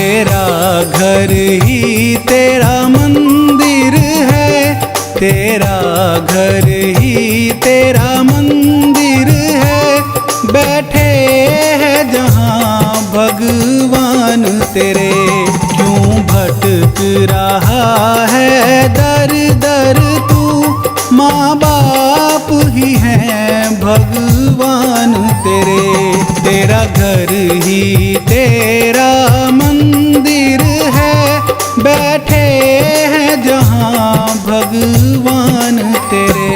तेरा घर ही तेरा मंदिर है, तेरा घर ही तेरा मंदिर है। बैठे है जहाँ भगवान तेरे, क्यों भटक रहा है दर दर तू। माँ बाप ही हैं भगवान तेरे, तेरा घर ही तेरा मंदिर है। बैठे हैं जहाँ भगवान तेरे।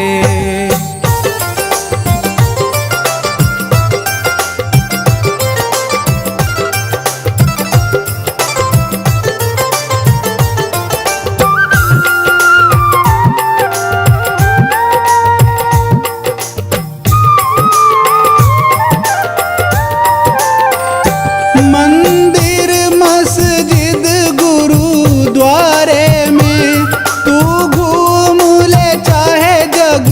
मंदिर मस्जिद गुरुद्वारे में तू घूम ले चाहे जग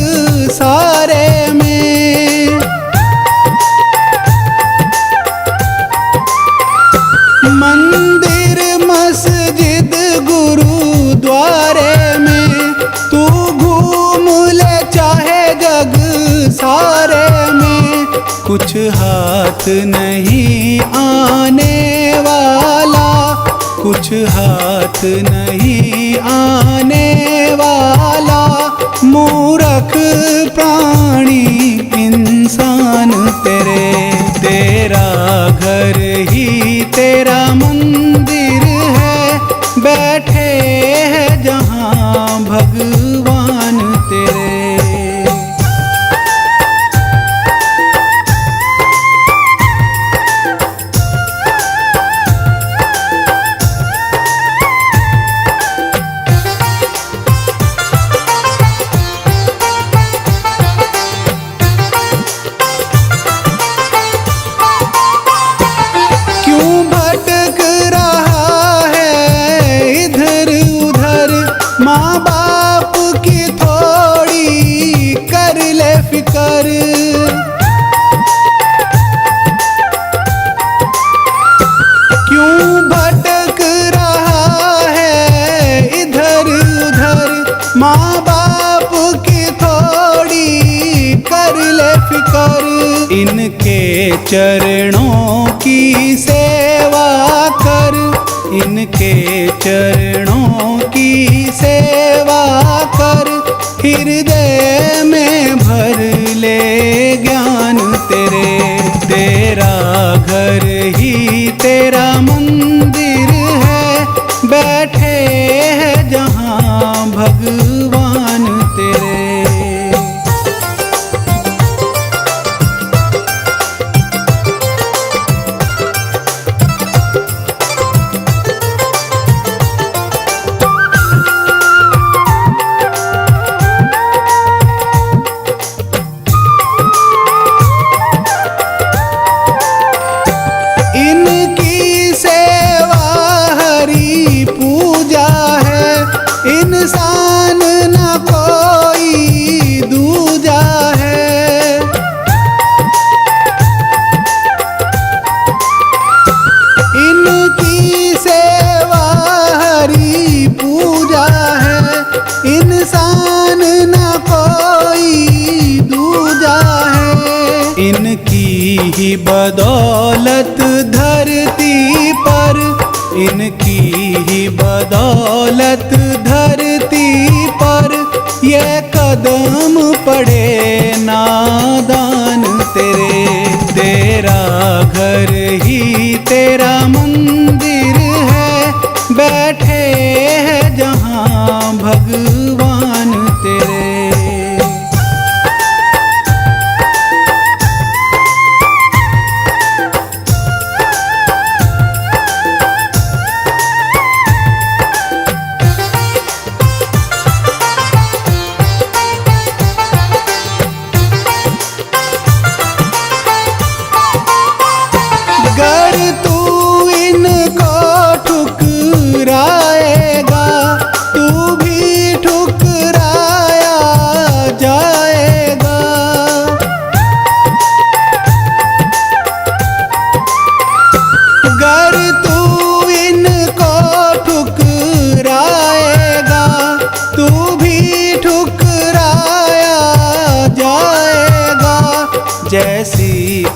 सारे में। मंदिर मस्जिद गुरुद्वारे में तू घूम ले चाहे जग सारे में। कुछ हाथ नहीं आने वाला, कुछ हाथ नहीं आने वाला। मूर्ख प्राणी इंसान तेरे, तेरा घर ही तेरा मंदिर है। बैठे है जहाँ भगवान तेरे। माँ बाप की थोड़ी कर ले फिकर, क्यों भटक रहा है इधर उधर। माँ बाप की थोड़ी कर ले फिकर। इनके चरणों की सेवा कर, इनके चरणों की सेवा कर। हृदय में भर ले ज्ञान तेरे, तेरा घर ही तेरा मंदिर है। बैठे है जहाँ भगवान तेरे। इनकी सेवा हरि पूजा है, इंसान न कोई दूजा है। इनकी सेवा हरि पूजा है, इंसान न कोई दूजा है। इनकी ही बदौलत धरती पर, इनकी ही बदौलत धरती पर। ये कदम पड़े नादान तेरे, तेरा घर ही तेरा मंदिर है। बैठे है जहाँ भगवान तेरे।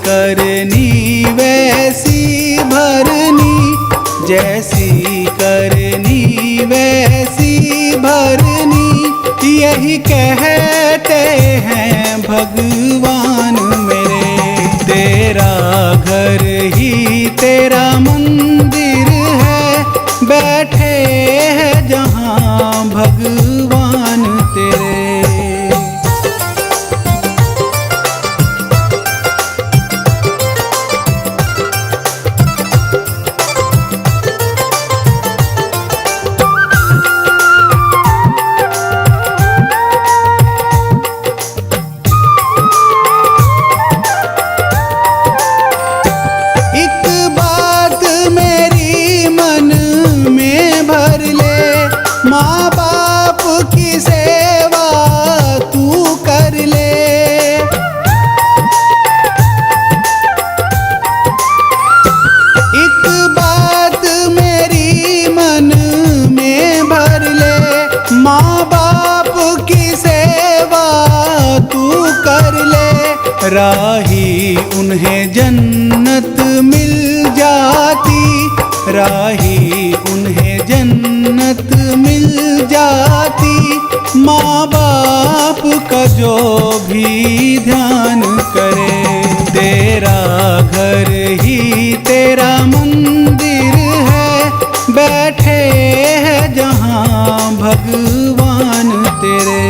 करनी वैसी भरनी, जैसी करनी वैसी भरनी, यही कहते हैं भगवान मेरे। तेरा घर ही तेरा मंदिर है, बैठे हैं जहाँ भगवान तेरे। माँ बाप की सेवा तू कर ले, एक बात मेरी मन में भर ले। माँ बाप की सेवा तू कर ले, राही उन्हें जन्नत मिल जाती, राही उन्हें जन्नत मिल जाती। माँ बाप का जो भी ध्यान करे, तेरा घर ही तेरा मंदिर है, बैठे हैं जहाँ भगवान तेरे।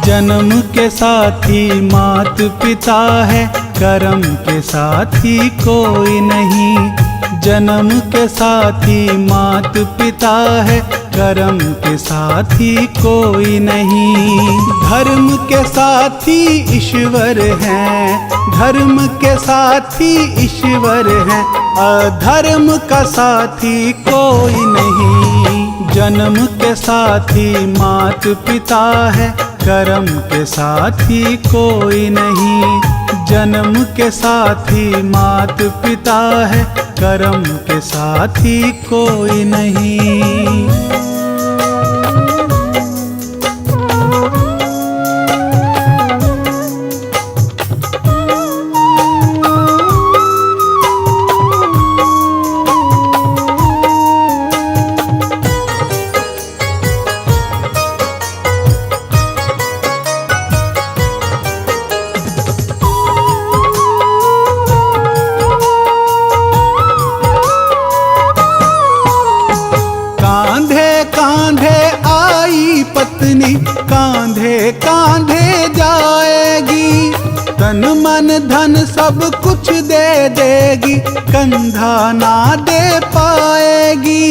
जन्म के साथी मात पिता है, कर्म के साथी कोई नहीं। जन्म के साथी मात पिता है, कर्म के साथी कोई नहीं। धर्म के साथी ईश्वर हैं, धर्म के साथी ईश्वर हैं, अधर्म का साथी कोई नहीं। जन्म के साथी मात पिता है, कर्म के साथी कोई नहीं। जन्म के साथी मात पिता है, कर्म के साथी कोई नहीं। पत्नी कांधे कांधे जाएगी, तन मन धन सब कुछ दे देगी, कंधा ना दे पाएगी।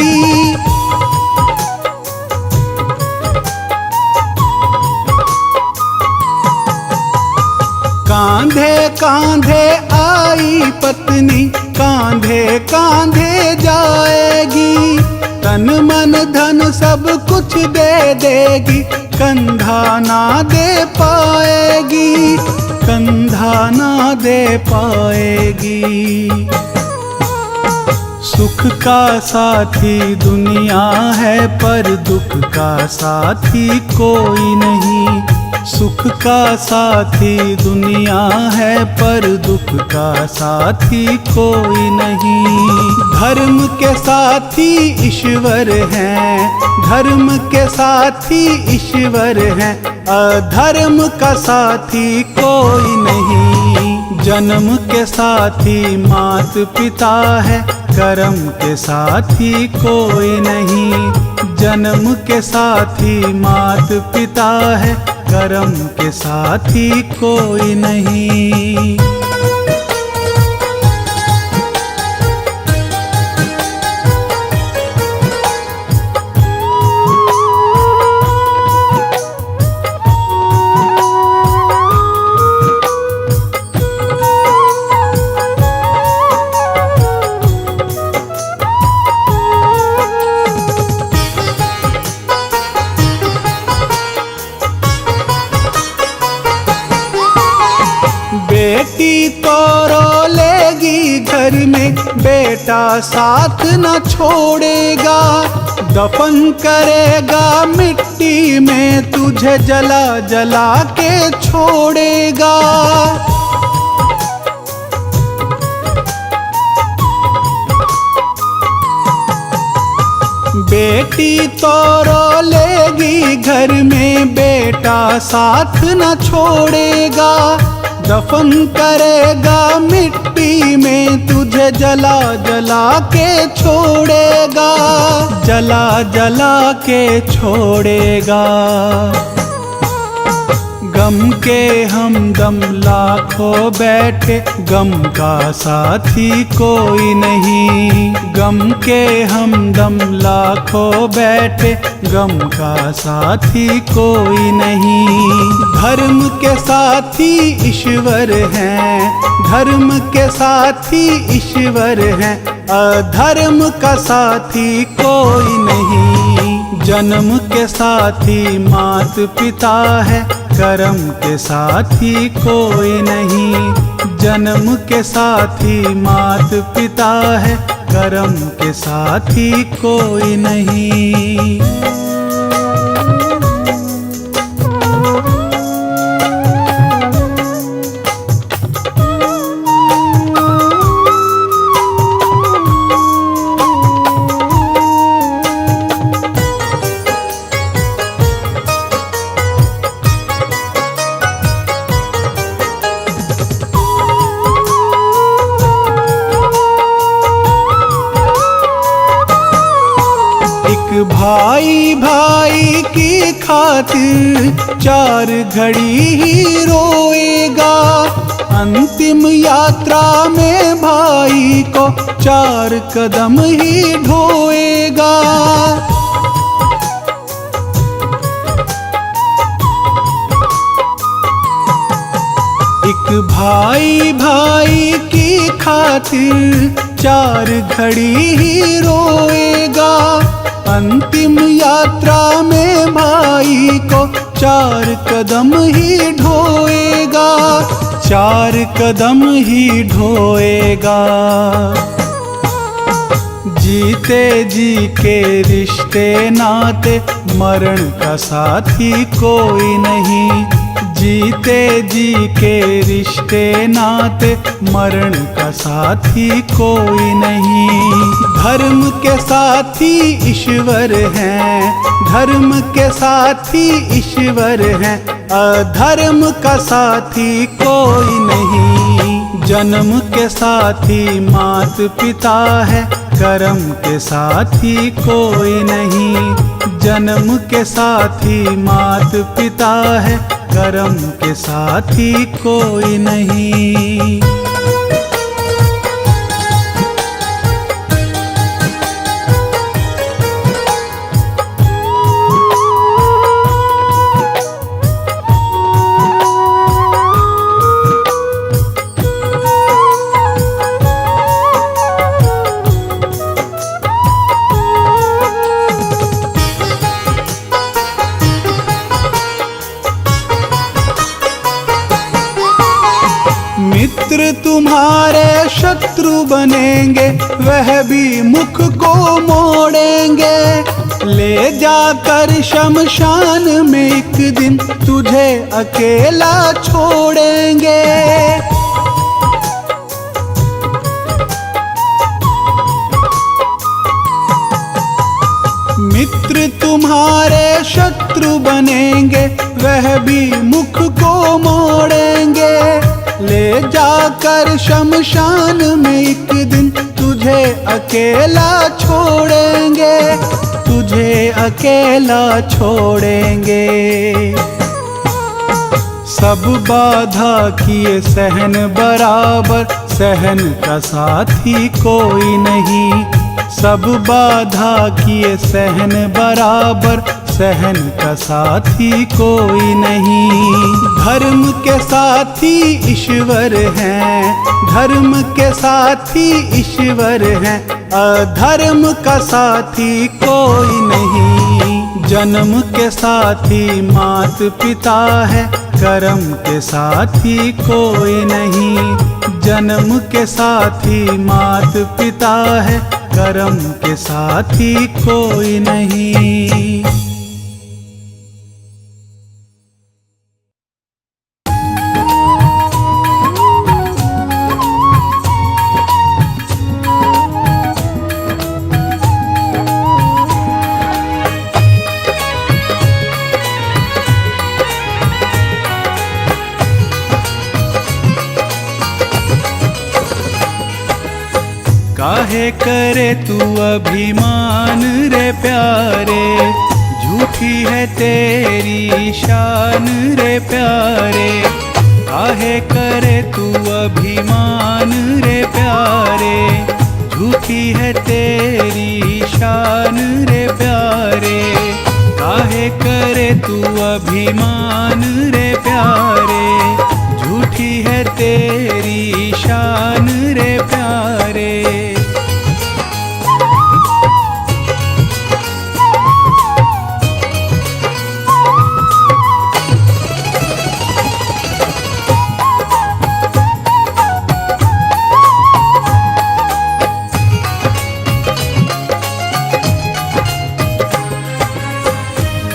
कांधे कांधे आई पत्नी, कांधे कांधे जाएगी, तन मन धन सब कुछ दे देगी, कंधा ना दे पाएगी, कंधा ना दे पाएगी। सुख का साथी दुनिया है, पर दुख का साथी कोई नहीं। सुख का साथी दुनिया है, पर दुख का साथी कोई नहीं। धर्म के साथी ईश्वर हैं, धर्म के साथी ईश्वर हैं, अधर्म का साथी कोई नहीं। जन्म के साथी मात पिता है, कर्म के साथी कोई नहीं। जन्म के साथी मात पिता है, कर्म के साथी कोई नहीं। बेटी तो रोलेगी घर में, बेटा साथ न छोड़ेगा। दफन करेगा मिट्टी में, तुझे जला जला के छोड़ेगा। बेटी तो रोलेगी घर में, बेटा साथ न छोड़ेगा। दफन करेगा मिट्टी में, तुझे जला जला के छोड़ेगा। जला जला के छोड़ेगा। गम के हमदम लाखों बैठे, गम का साथी कोई नहीं। गम के हमदम लाखों बैठे, गम का साथी कोई नहीं। धर्म के साथी ईश्वर हैं, धर्म के साथी ईश्वर हैं। अधर्म का साथी कोई नहीं। जन्म के साथी मात पिता है, कर्म के साथी कोई नहीं। जन्म के साथी मात पिता है, कर्म के साथी कोई नहीं। भाई भाई की खातिर 4 घड़ी ही रोएगा। अंतिम यात्रा में भाई को 4 कदम ही ढोएगा। एक भाई भाई की खातिर 4 घड़ी ही रोएगा। अंतिम यात्रा में भाई को 4 कदम ही ढोएगा। 4 कदम ही ढोएगा। जीते जी के रिश्ते नाते, मरण का साथी कोई नहीं। जीते जी के रिश्ते नाते, मरण का साथी कोई नहीं। धर्म के साथी ईश्वर हैं, धर्म के साथी ईश्वर हैं। अधर्म का साथी कोई नहीं। जन्म के साथी मात पिता है, कर्म के साथी कोई नहीं। जन्म के साथी मात पिता है, कर्म के साथी कोई नहीं। मित्र तुम्हारे शत्रु बनेंगे, वह भी मुख को मोड़ेंगे। ले जाकर शमशान में एक दिन, तुझे अकेला छोड़ेंगे। मित्र तुम्हारे शत्रु बनेंगे, वह भी मुख को मोड़ेंगे। ले जाकर शमशान में एक दिन, तुझे अकेला छोड़ेंगे। तुझे अकेला छोड़ेंगे। सब बाधा किए सहन बराबर, सहन का साथी कोई नहीं। सब बाधा किए सहन बराबर, सहन का साथी कोई नहीं। धर्म के साथी ईश्वर हैं, धर्म के साथी ईश्वर हैं। अधर्म का साथी कोई नहीं। जन्म के साथी मात पिता है, कर्म के साथी कोई नहीं, जन्म के साथी मात पिता है, कर्म के साथी कोई नहीं। काहे करे तू अभिमान रे प्यारे, झूठी है तेरी शान रे प्यारे। काहे करे तू अभिमान रे प्यारे, झूठी है तेरी शान रे प्यारे। काहे करे तू अभिमान रे प्यारे, झूठी है तेरी शान रे प्यारे।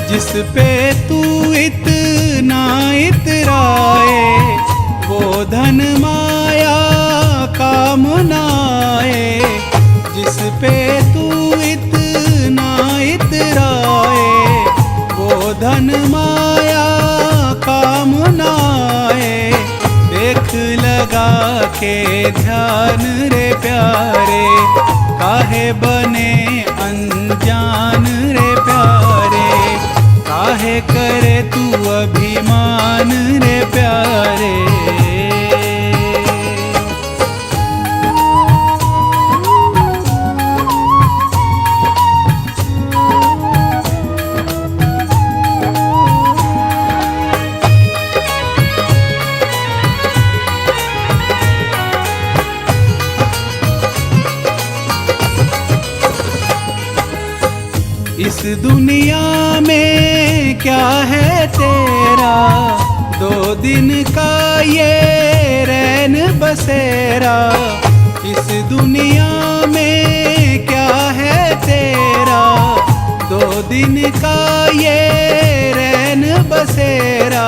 जिस पे तू इतना इतराए, वो धन माया कामनाए। जिस पे तू इतना इतराए, वो धन माया कामनाए। देख लगा के ध्यान रे प्यारे, काहे बने अनजान रे प्यारे। काहे करे तू अभिमान रे प्यारे। इस दुनिया में क्या है तेरा, 2 दिन का ये रैन बसेरा। इस दुनिया में क्या है तेरा, 2 दिन का ये रैन बसेरा।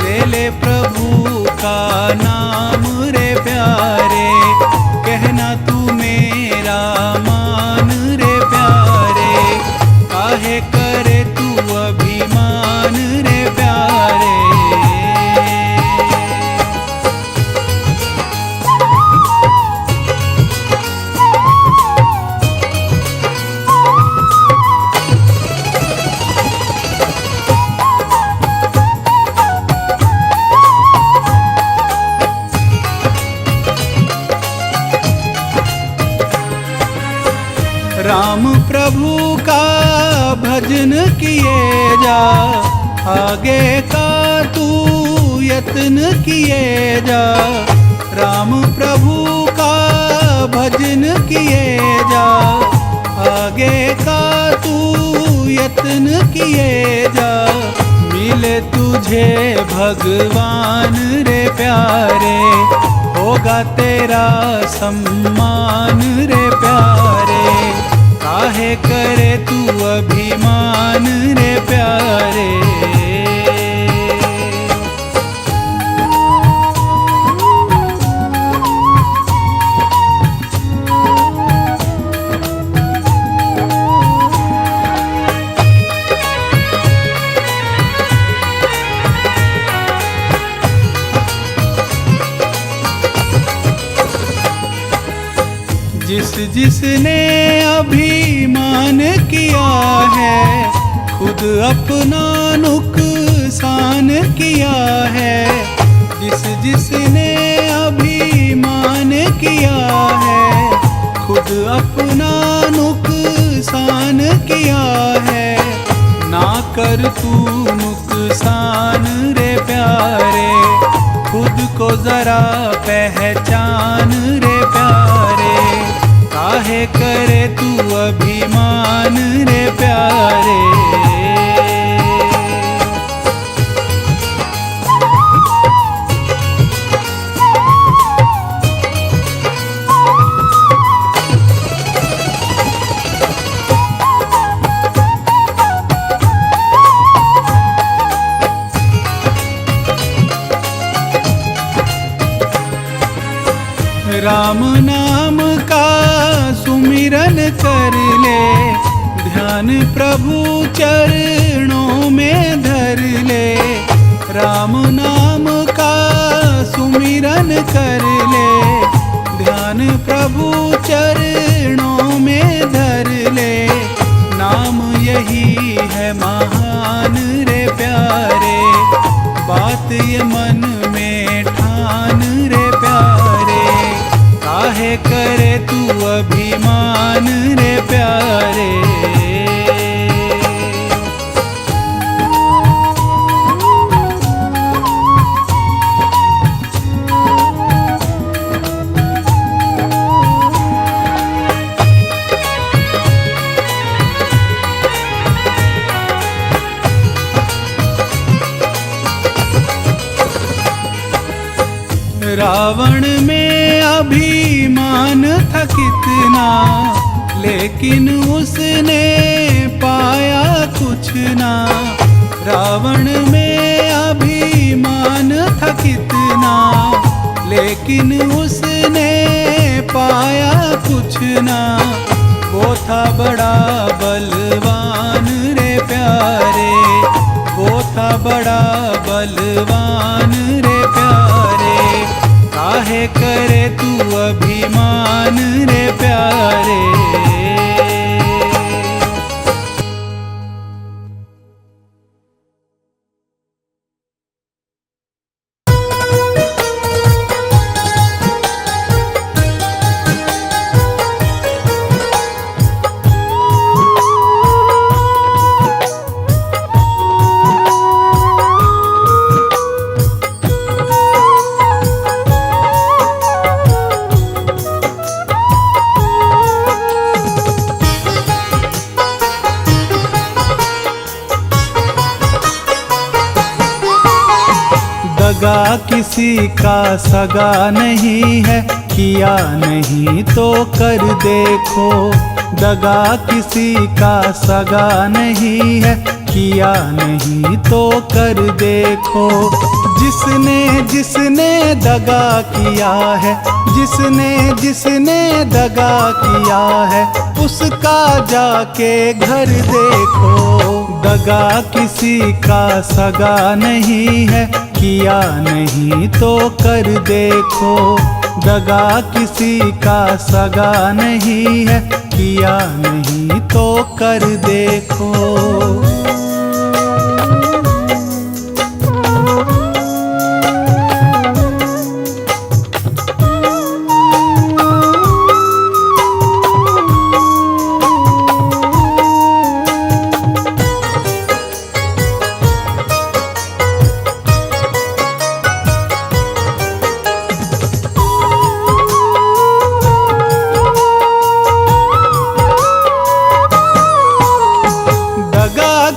ले ले प्रभु का नाम रे प्यारे, कहना तू मेरा मान रे प्यारे। काहे करे तू अभिमान रे प्यारे। राम प्रभु का भजन किए जा, आगे का तू यत्न किए जा। राम प्रभु का भजन किए जा, आगे का तू यत्न किए जा। मिले तुझे भगवान रे प्यारे, होगा तेरा सम्मान रे प्यारे। काहे करे तू अभिमान रे प्यारे। जिस जिसने अभिमान किया है, खुद अपना नुकसान किया है। जिस जिसने अभिमान किया है, खुद अपना नुकसान किया है। ना कर तू नुकसान रे प्यारे, खुद को जरा पहचान रे प्यारे। काहे करे तू अभिमान रे प्यारे। राम नाम का सुमिरन कर ले, ध्यान प्रभु चरणों में धर ले। राम नाम का सुमिरन कर ले, ध्यान प्रभु चरणों में धर ले। नाम यही है महान रे प्यारे, बात ये मन में ठान रे प्यारे। काहे करे तू अभिमान रे प्यारे। रावण में अभिमान था कितना, लेकिन उसने पाया कुछ ना। रावण में अभिमान था कितना, लेकिन उसने पाया कुछ ना। वो था बड़ा बलवान रे प्यारे, वो था बड़ा बलवान रे प्यारे। काहे करे तू अभिमान रे प्यारे। दगा किसी का सगा नहीं है, किया नहीं तो कर देखो। दगा किसी का सगा नहीं है, किया नहीं तो कर देखो। जिसने जिसने दगा किया है, जिसने जिसने दगा किया है, उसका जाके घर देखो। दगा किसी का सगा नहीं है, किया नहीं तो कर देखो। दगा किसी का सगा नहीं है, किया नहीं तो कर देखो।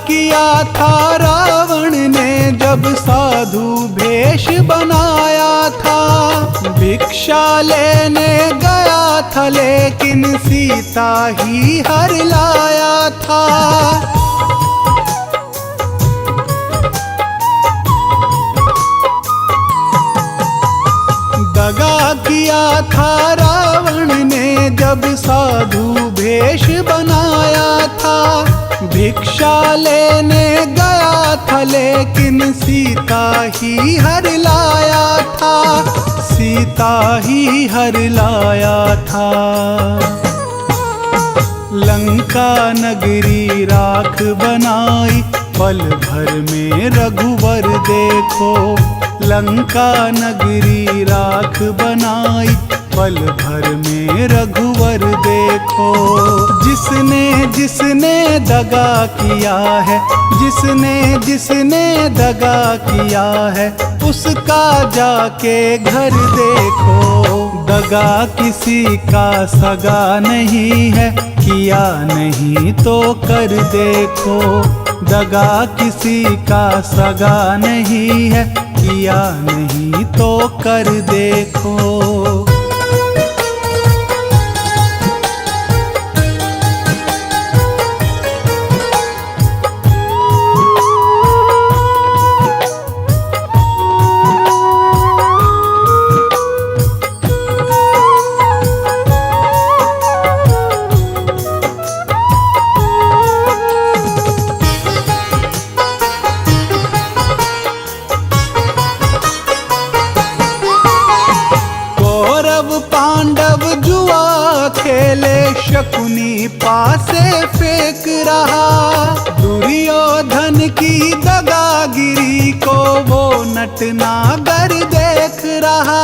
किया था रावण ने जब साधु भेष बनाया था। भिक्षा लेने गया था लेकिन सीता ही हर लाया था। दगा किया था रावण ने जब साधु भेष बनाया था। भिक्षा लेने गया था लेकिन सीता ही हर लाया था। सीता ही हर लाया था। लंका नगरी राख बनाई, पल भर में रघुवर देखो। लंका नगरी राख बनाई, पल भर में रघुवर देखो। जिसने जिसने दगा किया है, जिसने जिसने दगा किया है, उसका जाके घर देखो। दगा किसी का सगा नहीं है, किया नहीं तो कर देखो। दगा किसी का सगा नहीं है, किया नहीं तो कर देखो। शकुनी पासे फेंक रहा। दुर्योधन की दगागिरी को वो नटनागर देख रहा।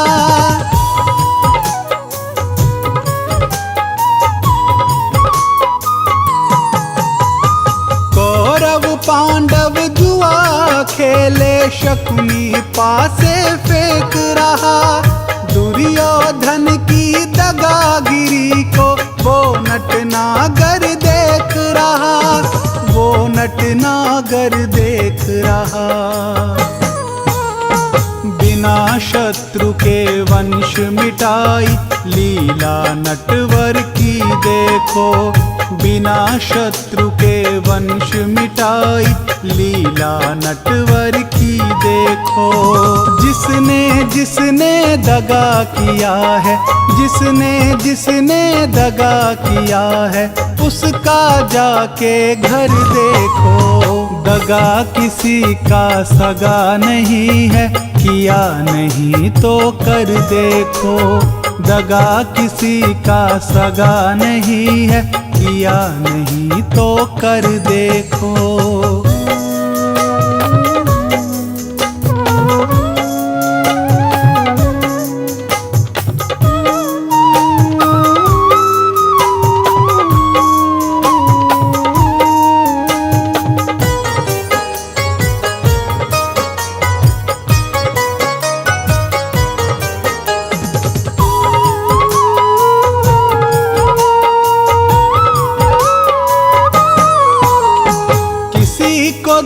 पांडव जुआ खेले शकुनी पासे फेंक रहा। दुर्योधन की दगागिरी को वो नटनागर देख रहा। वो नटनागर देख रहा। बिना शत्रु के वंश मिटाई लीला नटवर की देखो। बिना शत्रु के वंश मिटाई लीला नटवर की देखो। जिसने जिसने दगा किया है, जिसने जिसने दगा किया है, उसका जाके घर देखो। दगा किसी का सगा नहीं है, किया नहीं तो कर देखो। दगा किसी का सगा नहीं है, किया नहीं तो कर देखो।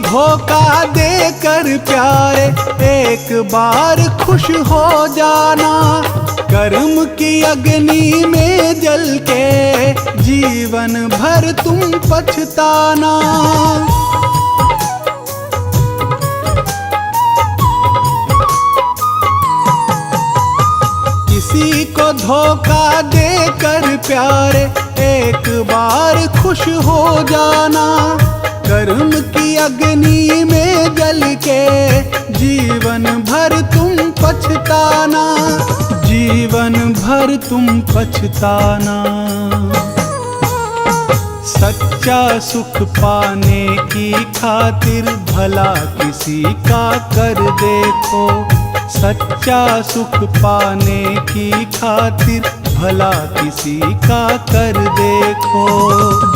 धोखा देकर प्यारे एक बार खुश हो जाना। कर्म की अग्नि में जल के जीवन भर तुम पछताना। किसी को धोखा देकर प्यारे एक बार खुश हो जाना। कर्म की अग्नि में जल के जीवन भर तुम पछताना। जीवन भर तुम पछताना। सच्चा सुख पाने की खातिर भला किसी का कर देखो। सच्चा सुख पाने की खातिर भला किसी का कर देखो।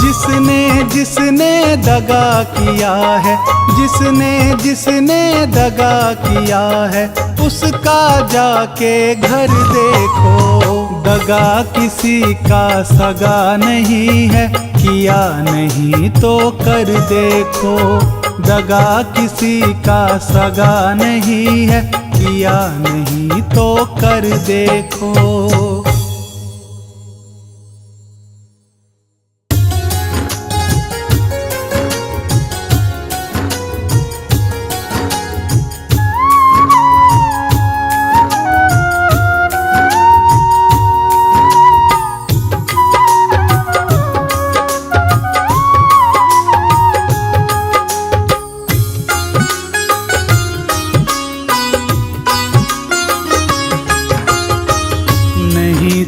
जिसने जिसने दगा किया है, जिसने जिसने दगा किया है, उसका जाके घर देखो। दगा किसी का सगा नहीं है, किया नहीं तो कर देखो। दगा किसी का सगा नहीं है, किया नहीं तो कर देखो।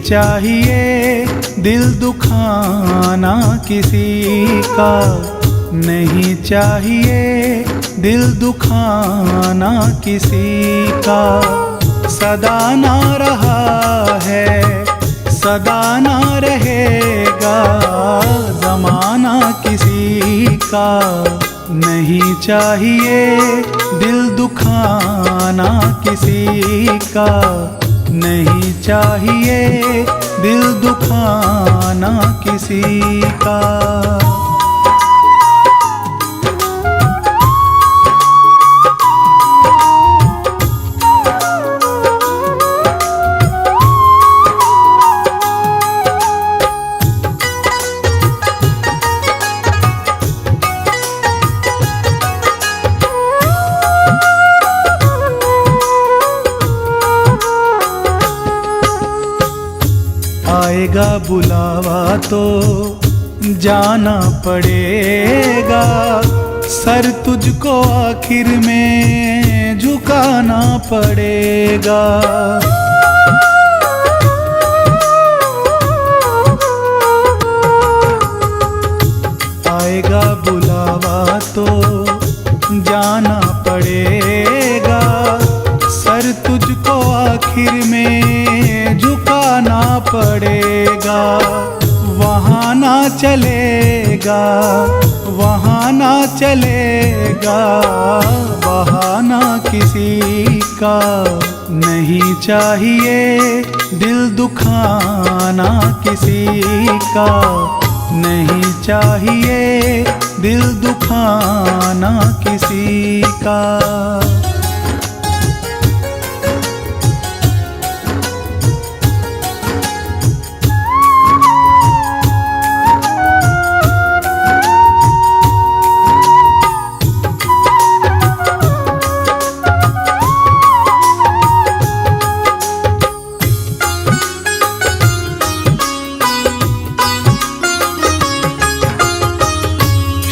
चाहिए दिल दुखाना किसी का। नहीं चाहिए दिल दुखाना किसी का। सदा ना रहा है, सदा ना रहेगा ज़माना किसी का। नहीं चाहिए दिल दुखाना किसी का। नहीं चाहिए दिल दुखाना किसी का। आएगा बुलावा तो जाना पड़ेगा। सर तुझको आखिर में झुकाना पड़ेगा। आखिर में झुकाना पड़ेगा। वहाँ ना चलेगा, वहाँ ना चलेगा बहाना किसी का। नहीं चाहिए दिल दुखाना किसी का, नहीं चाहिए दिल दुखाना किसी का।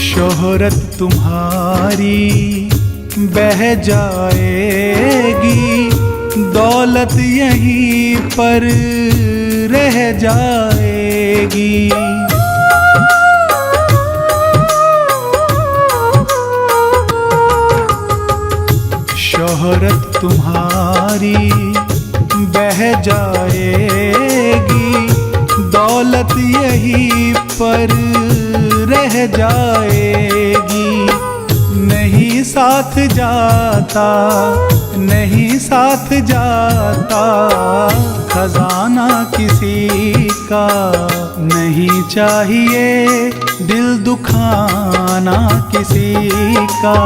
शोहरत तुम्हारी बह जाएगी, दौलत यहीं पर रह जाएगी। शोहरत तुम्हारी बह जाएगी, दौलत यहीं पर रह जाएगी। नहीं साथ जाता, नहीं साथ जाता खजाना किसी का। नहीं चाहिए दिल दुखाना किसी का,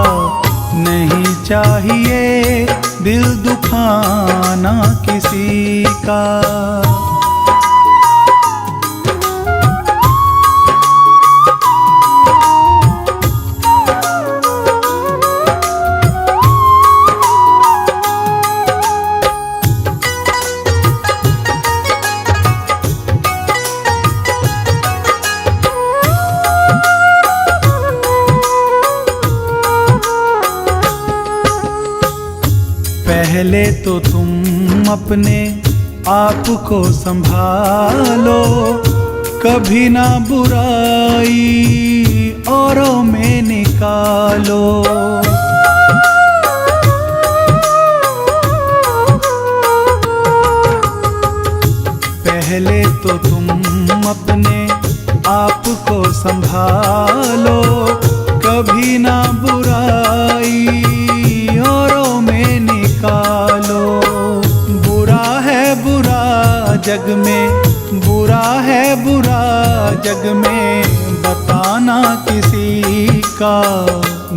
नहीं चाहिए दिल दुखाना किसी का। पहले तो तुम अपने आप को संभालो, कभी ना बुराई औरों में निकालो। पहले तो तुम अपने आप को संभालो, कभी ना बुराई औरों में निकालो। बुरा है बुरा जग में, बुरा है बुरा जग में बताना किसी का।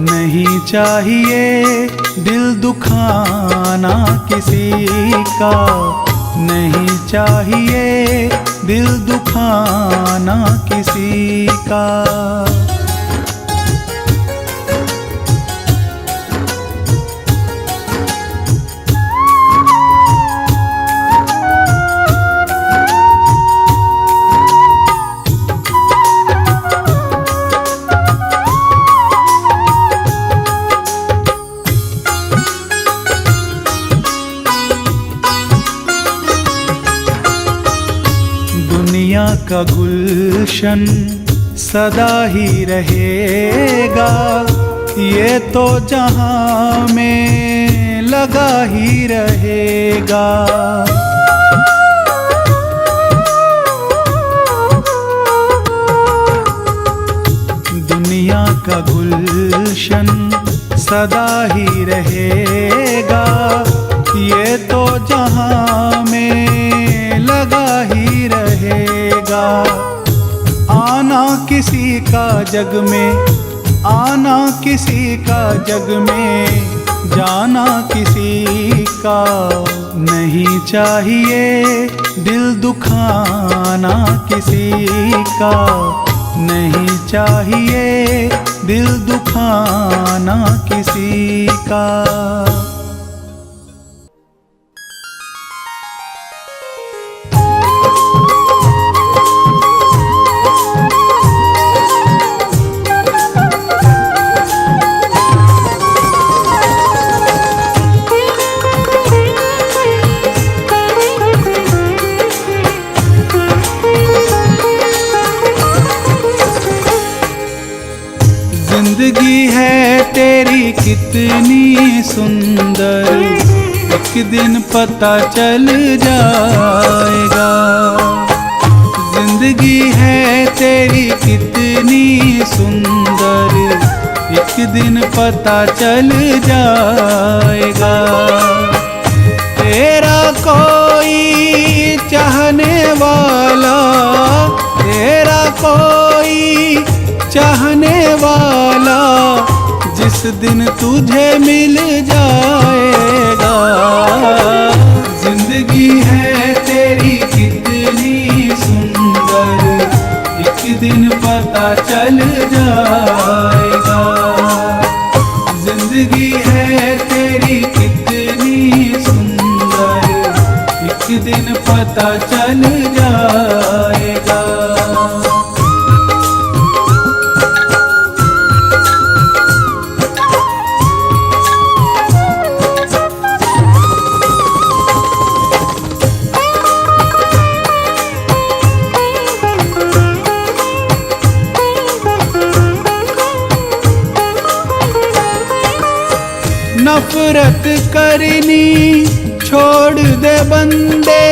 नहीं चाहिए दिल दुखाना किसी का, नहीं चाहिए दिल दुखाना किसी का। दुनिया का गुलशन सदा ही रहेगा, ये तो जहां में लगा ही रहेगा। दुनिया का गुलशन सदा ही रहेगा, ये तो जहां में लगा ही रहेगा। आना किसी का जग में, आना किसी का जग में, जाना किसी का। नहीं चाहिए दिल दुखाना किसी का, नहीं चाहिए दिल दुखाना किसी का। जिंदगी है तेरी कितनी सुंदर, एक एक दिन पता चल जाएगा। जिंदगी है तेरी कितनी सुंदर, एक दिन पता चल जाएगा। तेरा कोई चाहने वाला, तेरा कोई चाहने वाला जिस दिन तुझे मिल जाएगा। जिंदगी है तेरी कितनी सुंदर, एक दिन पता चल जाएगा। जिंदगी है तेरी कितनी सुंदर, एक दिन पता चल जाएगा। नफरत करनी छोड़ दे बंदे,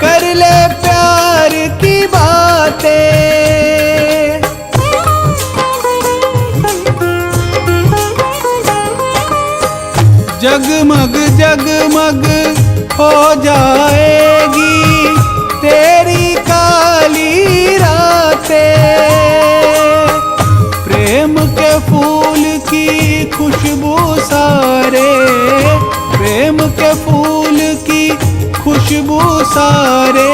कर ले प्यार की बातें। जगमग जगमग हो जाएगी तेरी काली रातें। प्रेम के फूल की खुशबू सारे, प्रेम के फूल की खुशबू सारे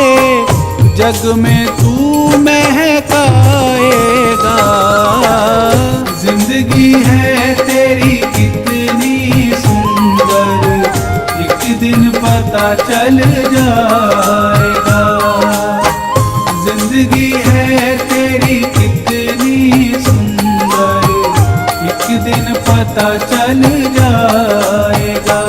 जग में तू महकाएगा। जिंदगी है तेरी कितनी सुंदर, एक दिन पता चल जाएगा। जिंदगी है तेरी कितनी सुंदर, एक दिन पता चल जाएगा।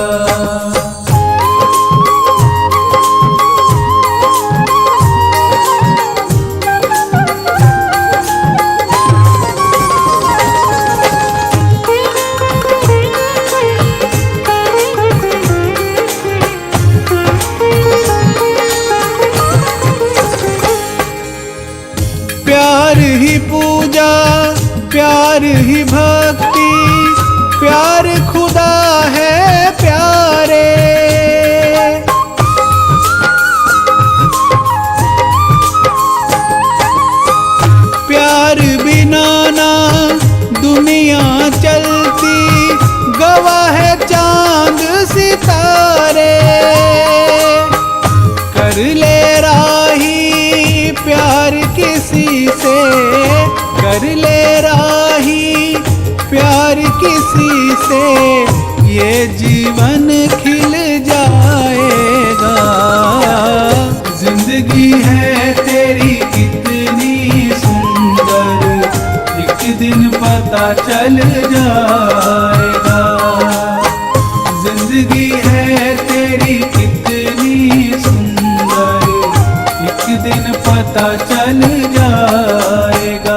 प्यार ही पूजा, प्यार ही भक्ति, प्यार खुदा है प्यारे। प्यार बिना ना दुनिया चलती, गवाह है चांद सितारे। कर ले राही प्यार किसी से, कर ले राही प्यार किसी से, ये जीवन खिल जाएगा। जिंदगी है तेरी कितनी सुंदर, एक दिन पता चल जाएगा। जिंदगी है तेरी कितनी सुंदर, एक दिन पता चल जाएगा।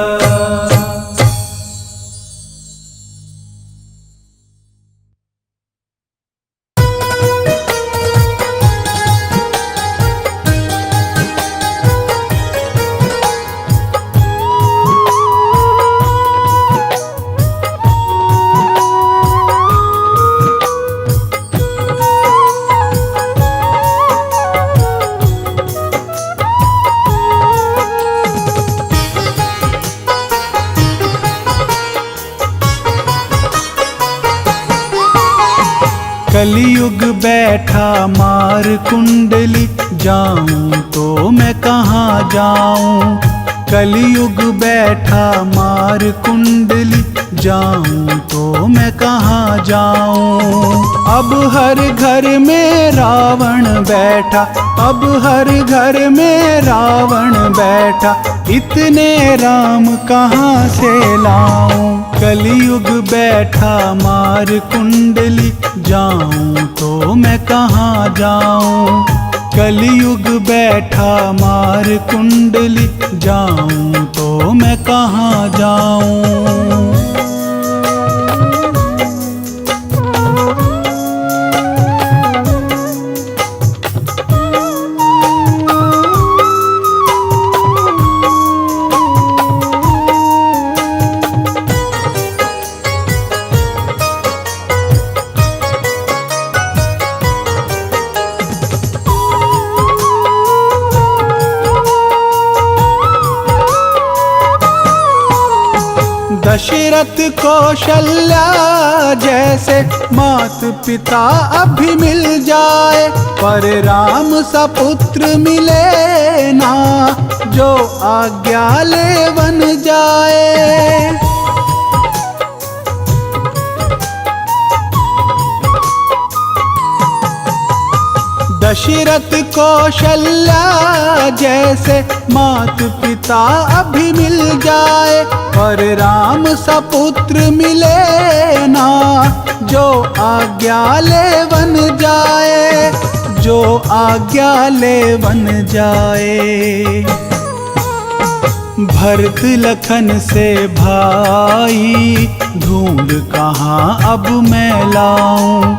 कलयुग बैठा मार कुंडली, जाऊं तो मैं कहाँ जाऊं। कलयुग बैठा मार कुंडली, जाऊं तो मैं कहाँ जाऊं। अब हर घर में रावण बैठा, अब हर घर में रावण बैठा, इतने राम कहाँ से लाऊं। कलयुग बैठा मार कुंडली, जाऊं तो मैं कहाँ जाऊं। कलयुग बैठा मार कुंडली, जाऊं तो मैं कहाँ जाऊं। दशरथ कौशल्या जैसे मात पिता अभी मिल जाए, पर राम सा पुत्र मिले ना, जो आज्ञा ले वन जाए। दशरथ कौशल्या जैसे मात पिता अभी मिल जाए, पर राम सा पुत्र मिले ना, जो आज्ञा ले वन जाए, जो आज्ञा ले वन जाए। भरत लखन से भाई ढूंढ कहाँ अब मैं लाऊं,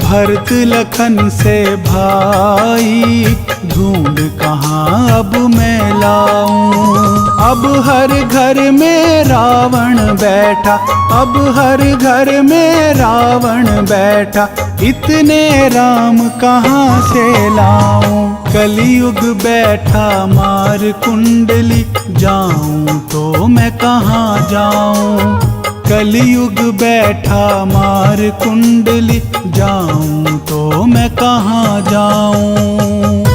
भरत लखन से भाई ढूंढ कहाँ अब मैं लाऊं। अब हर घर में रावण बैठा, अब हर घर में रावण बैठा, इतने राम कहाँ से लाऊं। कलयुग बैठा मार कुंडली, जाऊं तो मैं कहाँ जाऊं। कलयुग बैठा मार कुंडली, जाऊं तो मैं कहाँ जाऊं।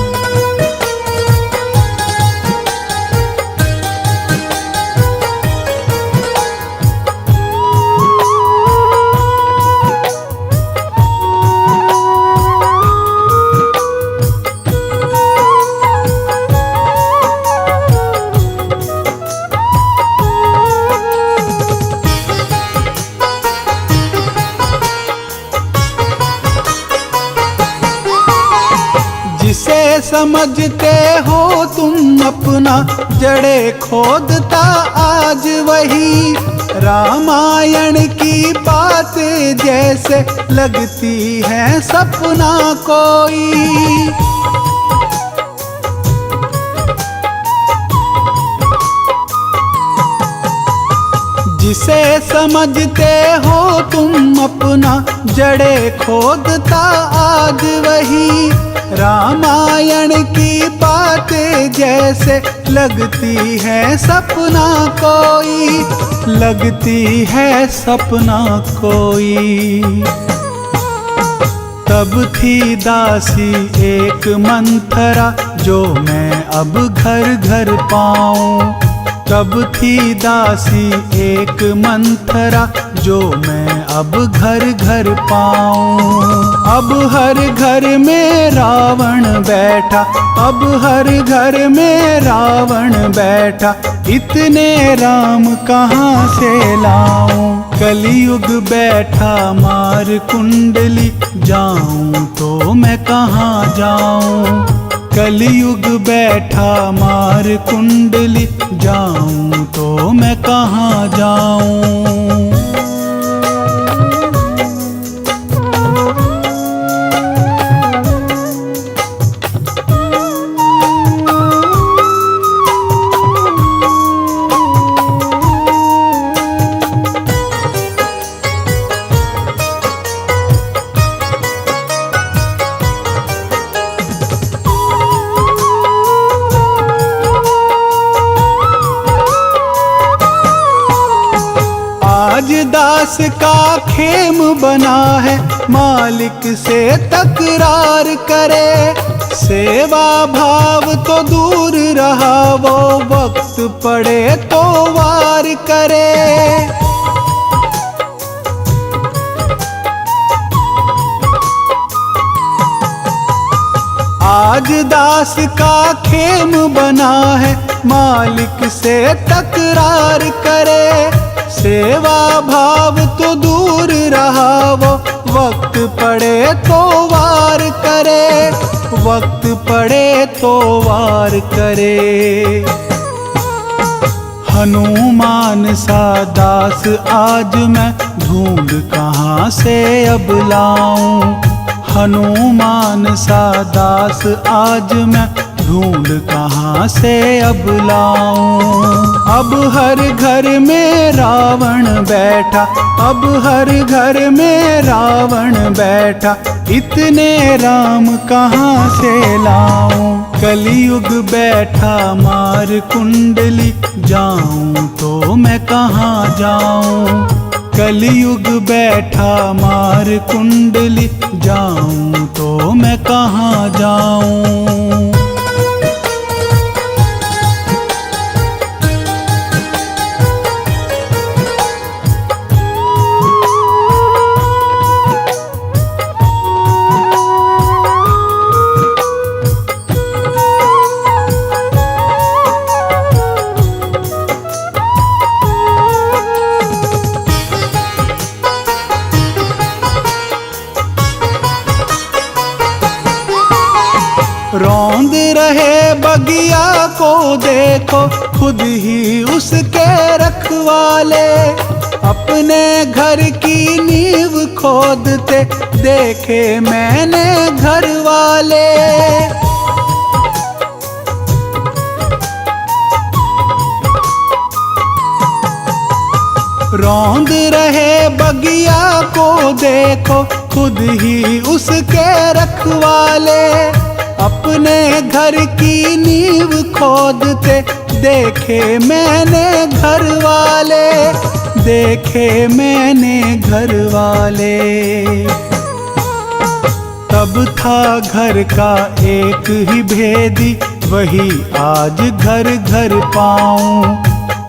जिसे समझते हो तुम अपना, जड़े खोदता आज वही। रामायण की बातें जैसे लगती है सपना कोई। जिसे समझते हो तुम अपना, जड़े खोदता आज वही। रामायण की बातें जैसे लगती है सपना कोई, लगती है सपना कोई। तब थी दासी एक मंथरा, जो मैं अब घर घर पाऊं। तब थी दासी एक मंथरा, जो मैं अब घर घर पाऊं। अब हर घर में रावण बैठा, अब हर घर में रावण बैठा, इतने राम कहाँ से लाऊं। कलयुग बैठा मार कुंडली, जाऊं तो मैं कहाँ जाऊं। कलयुग बैठा मार कुंडली, जाऊं तो मैं कहाँ जाऊं। आज दास का खेम बना है, मालिक से तकरार करे। सेवा भाव तो दूर रहा, वो वक्त पड़े तो वार करे। आज दास का खेम बना है, मालिक से तकरार करे। सेवा भाव तो दूर रहा, वो वक्त पड़े तो वार करे। वक्त पड़े तो वार करे। हनुमान सा दास आज मैं ढूंढ कहाँ से अब लाऊं। हनुमान सा दास आज मैं ढूंढ कहाँ से अब लाऊं। अब हर घर में रावण बैठा, अब हर घर में रावण बैठा, इतने राम कहाँ से लाऊं। कलयुग बैठा मार कुंडली, जाऊं तो मैं कहाँ जाऊं। कलयुग बैठा मार कुंडली, जाऊं तो मैं कहाँ जाऊं। रौंद रहे बगिया को देखो, खुद ही उसके रखवाले। अपने घर की नींव खोदते देखे मैंने घर वाले। रौंद रहे बगिया को देखो, खुद ही उसके रखवाले। अपने घर की नींव खोदते देखे मैंने घर वाले, देखे मैंने घर वाले। तब था घर का एक ही भेदी, वही आज घर घर पाऊं।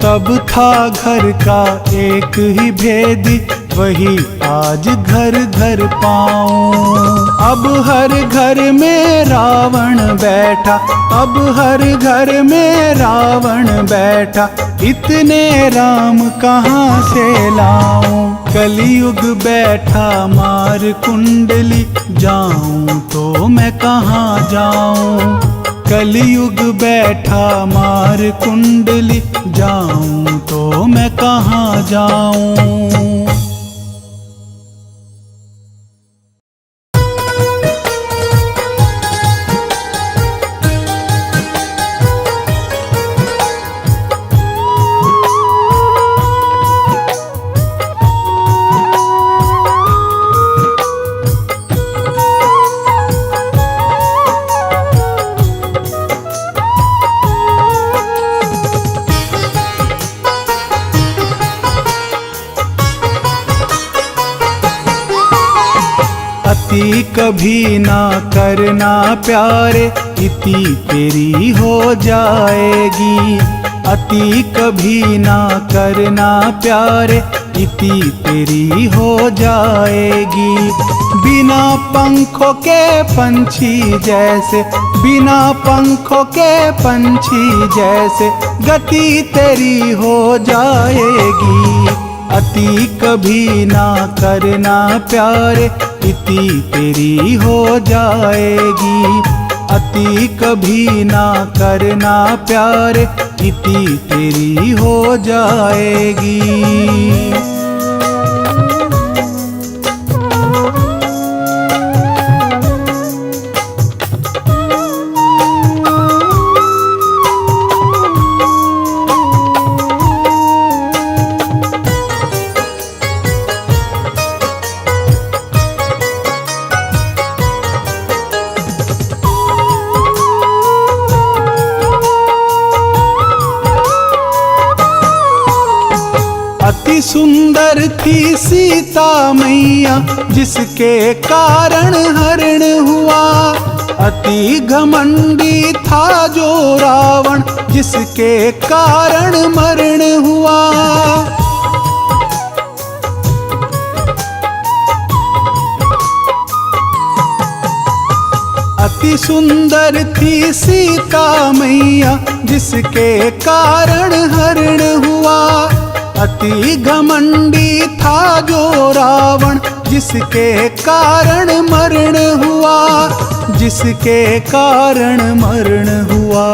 तब था घर का एक ही भेदी, वही आज घर घर पाऊं। अब हर घर में रावण बैठा, अब हर घर में रावण बैठा। इतने राम कहाँ से लाऊं। कलयुग बैठा मार कुंडली, जाऊं तो मैं कहाँ जाऊं। कलयुग बैठा मार कुंडली, जाऊं तो मैं कहाँ जाऊं। अति कभी ना करना प्यारे, इति तेरी हो जाएगी। अति कभी ना करना प्यारे, इति तेरी हो जाएगी। बिना पंखों के पंछी जैसे, बिना पंखों के पंछी जैसे, गति तेरी हो जाएगी। अति कभी ना करना प्यारे, इति तेरी हो जाएगी। अति कभी ना करना प्यारे, इति तेरी हो जाएगी। अति सुंदर थी सीता मैया, जिसके कारण हरण हुआ। अति घमंडी था जो रावण, जिसके कारण मरण हुआ। अति सुंदर थी सीता मैया, जिसके कारण हरण हुआ। अति घमंडी था जो रावण, जिसके कारण मरण हुआ। जिसके कारण मरण हुआ।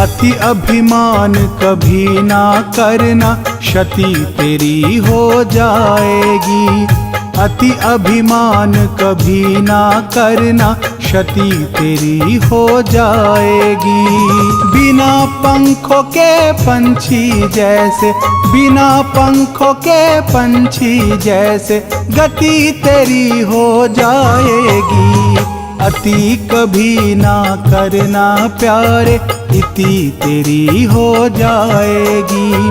अति अभिमान कभी ना करना, क्षति तेरी हो जाएगी। अति अभिमान कभी ना करना, क्षति तेरी हो जाएगी। बिना पंखों के पंछी जैसे, बिना पंखों के पंछी जैसे, गति तेरी हो जाएगी। अति कभी ना करना प्यारे, इति तेरी हो जाएगी।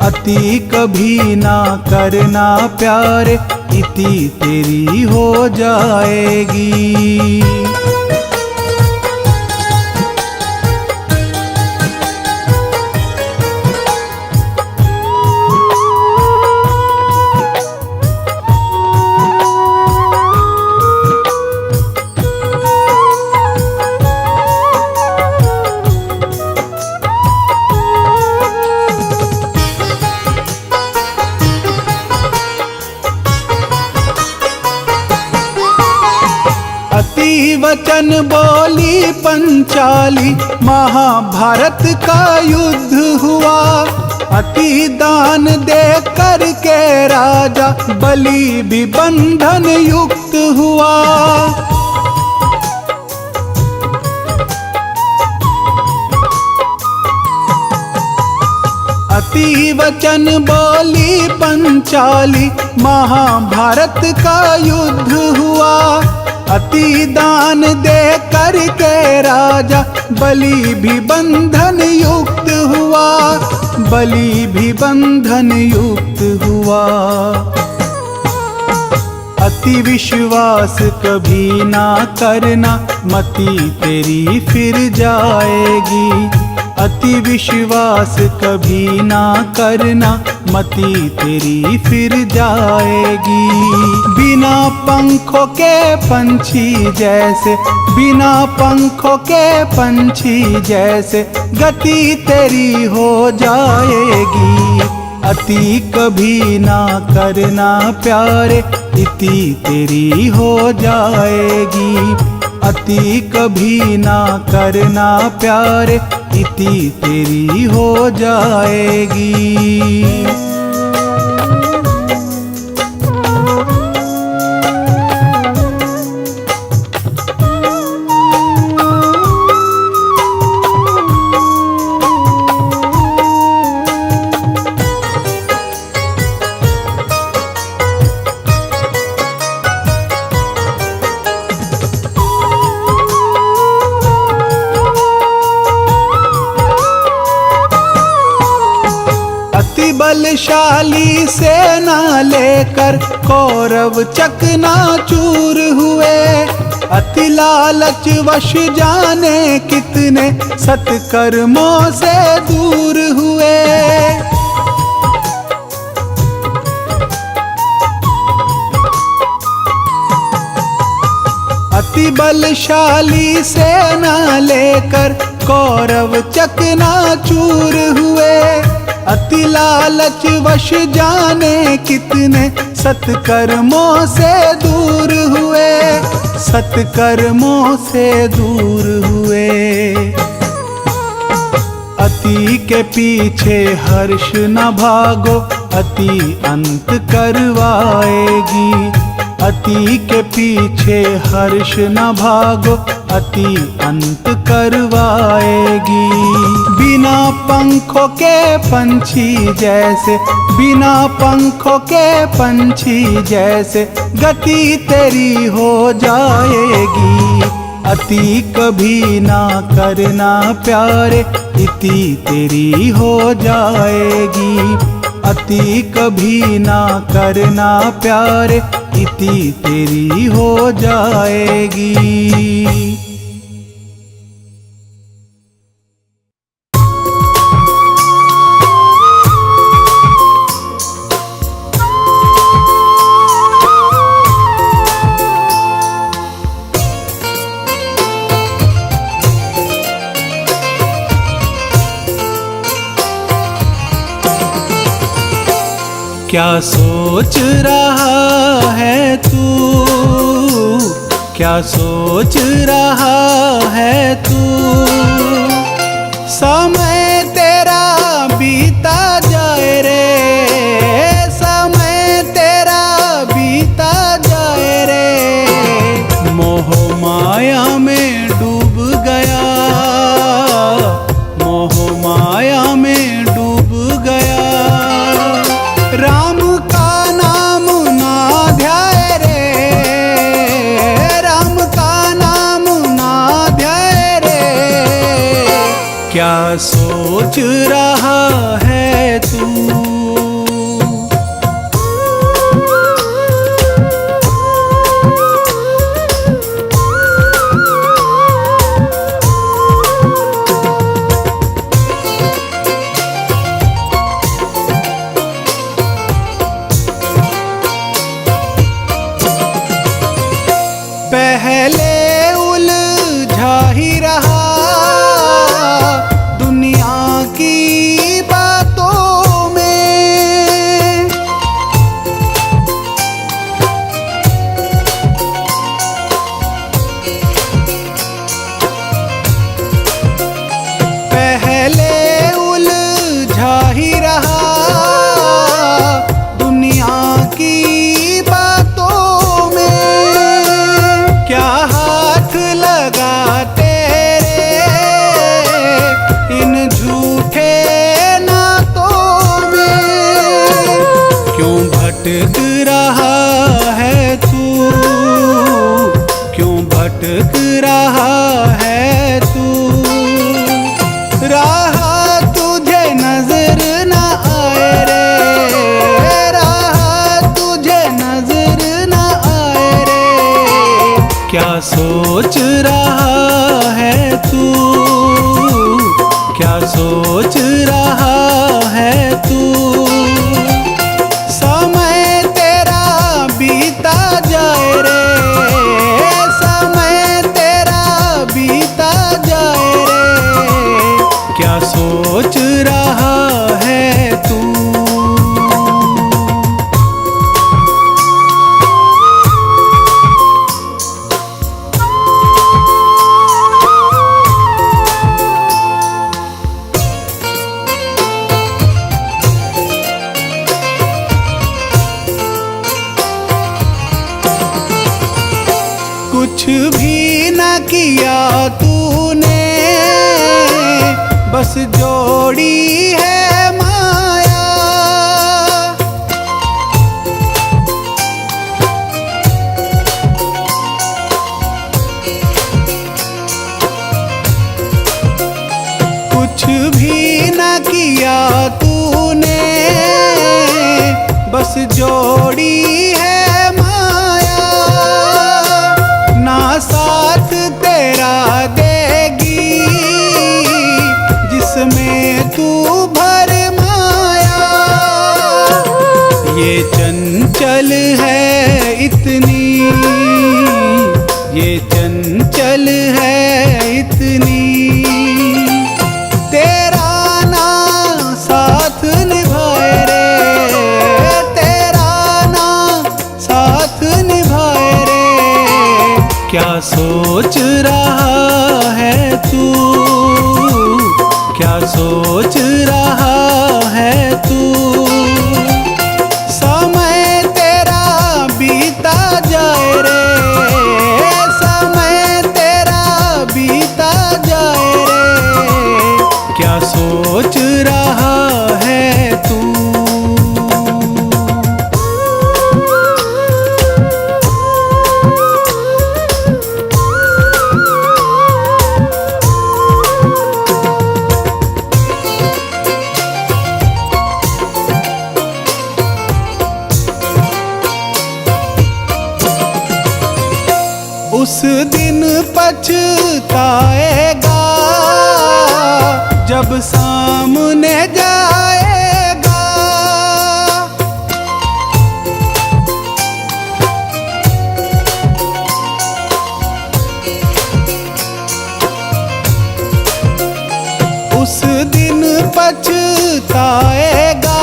अति कभी ना करना प्यारे, इति तेरी हो जाएगी। अति वचन बोली पंचाली, महाभारत का युद्ध हुआ। अति दान दे करके राजा बलि भी बंधन युक्त हुआ। अति वचन बोली पंचाली, महाभारत का युद्ध हुआ। अति दान दे करके राजा बलि भी बंधन युक्त हुआ। बलि भी बंधन युक्त हुआ। अति विश्वास कभी ना करना, मति तेरी फिर जाएगी। अति विश्वास कभी ना करना, मति तेरी फिर जाएगी। बिना पंखों के पंछी जैसे, बिना पंखों के पंछी जैसे गति तेरी हो जाएगी। अति कभी ना करना प्यारे, इति तेरी हो जाएगी। अति कभी ना करना प्यारे, इति तेरी हो जाएगी। बलशाली सेना लेकर कौरव चकनाचूर हुए। अति लालच वश जाने कितने सत्कर्मों से दूर हुए। अति बलशाली सेना लेकर कौरव चकनाचूर हुए। अति लालच वश जाने कितने सत्कर्मों से दूर हुए। सत्कर्मों से दूर हुए। अति के पीछे हर्ष न भागो, अति अंत करवाएगी। अति के पीछे हर्ष न भागो, अति अंत करवाएगी। बिना पंखों के पंछी जैसे, बिना पंखों के पंछी जैसे गति तेरी हो जाएगी। अति कभी ना करना प्यारे, इति तेरी हो जाएगी। अति कभी ना करना प्यारे, इति तेरी हो जाएगी। क्या सोच रहा है तू, क्या सोच रहा है तू। समय तेरा बीता जाए रे, समय तेरा बीता जाए रे। मोह माया में डूब गया, मोह माया में डूब गया। राम का नाम ना ध्याए रे, राम का नाम सोच रहा है तू? पहले उलझा ही रहा दुनिया की बातों में, पहले उलझा ही रहा दुनिया की बातों में। क्या हाथ लगा तेरे इन झूठे नातों में? क्यों भटक रहा है तू? क्यों भटक रहा है तू? राह तुझे नजर न आए रे, राह तुझे नजर न आए रे। क्या सोच रहा है तू? क्या सोच रहा है तू? समय तेरा बीता जाए रे, समय तेरा बीता जाए रे। क्या सोच रहा है तू? कुछ भी न किया तूने, बस जोड़ी है माया। कुछ भी न किया तूने, बस जोड़ी है माया। ना साथ तेरा देगी जिसमें तू भर माया। ये चंचल है इतनी, ये चंचल है इतनी। तेरा ना साथ निभाए रे, तेरा ना साथ निभाए रे। क्या सोच रहा है तू? क्या सोच रहा है तू? समय तेरा बीता जाए रे, समय तेरा बीता जाए रे। क्या सोच रहा है तू? उस दिन पछताएगा जब सामने जाएगा। उस दिन पछताएगा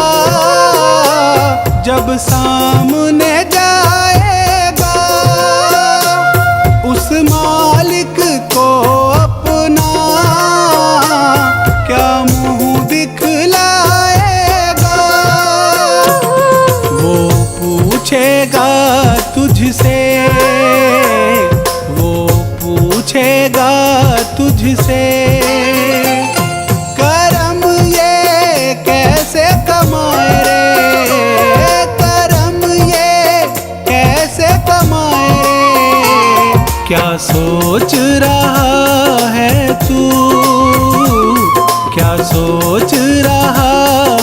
जब सामने जाएगा। उस मालिक को अपना क्या मुंह दिखलाएगा। वो पूछेगा तुझसे, वो पूछेगा तुझसे, करम ये कैसे कमाए रे, करम ये कैसे कमाए रे। क्या सोच रहा है तू? क्या सोच रहा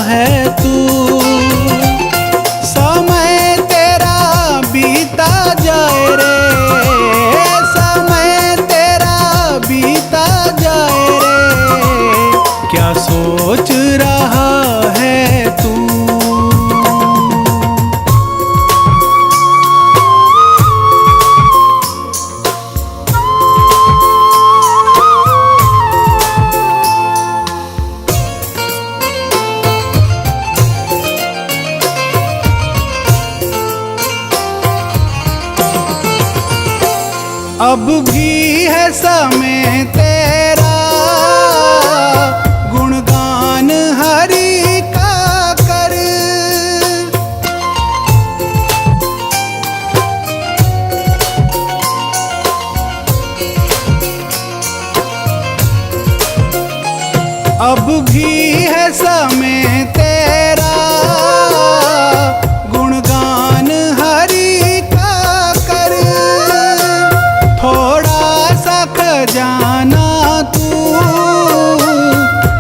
है तू? समय तेरा बीता जाए रे, समय तेरा बीता जाए रे, क्या सोच रहा है तू? अब भी है समय तेरा गुणगान हरि का कर। अब भी है समय तेरा गुणगान हरि का कर। थोड़ा सा खजाना तू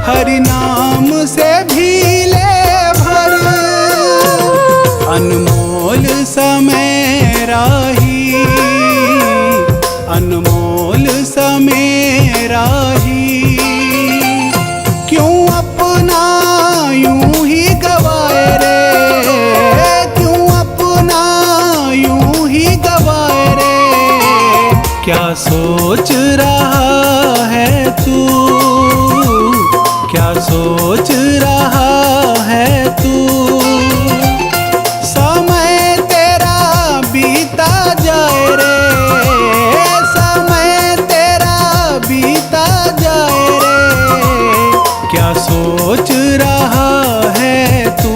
हरि नाम से भी ले भर। अनमोल समय राही, अनमोल समय राही, क्यों अपना यूं ही गवाए रे, क्यों अपना यूं ही गवाए रे, क्या सोच रहा है तू? क्या सोच रहा है तू? समय तेरा बीता जाए रे, समय तेरा बीता जाए रे, क्या सोच रहा है तू?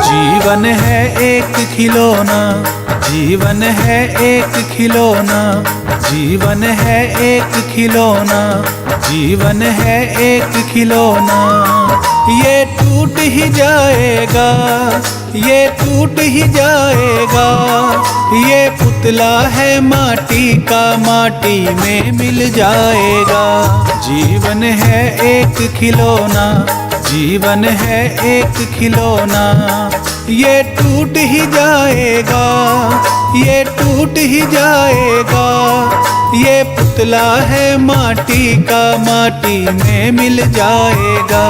जीवन है एक खिलौना, जीवन है एक खिलौना, जीवन है एक खिलौना, जीवन है एक खिलौना। ये टूट ही जाएगा, ये टूट ही जाएगा, ये पुतला है माटी का, माटी में मिल जाएगा। जीवन है एक खिलौना, जीवन है एक खिलौना, ये टूट ही जाएगा, ये टूट ही जाएगा, ये पुतला है माटी का, माटी में मिल जाएगा।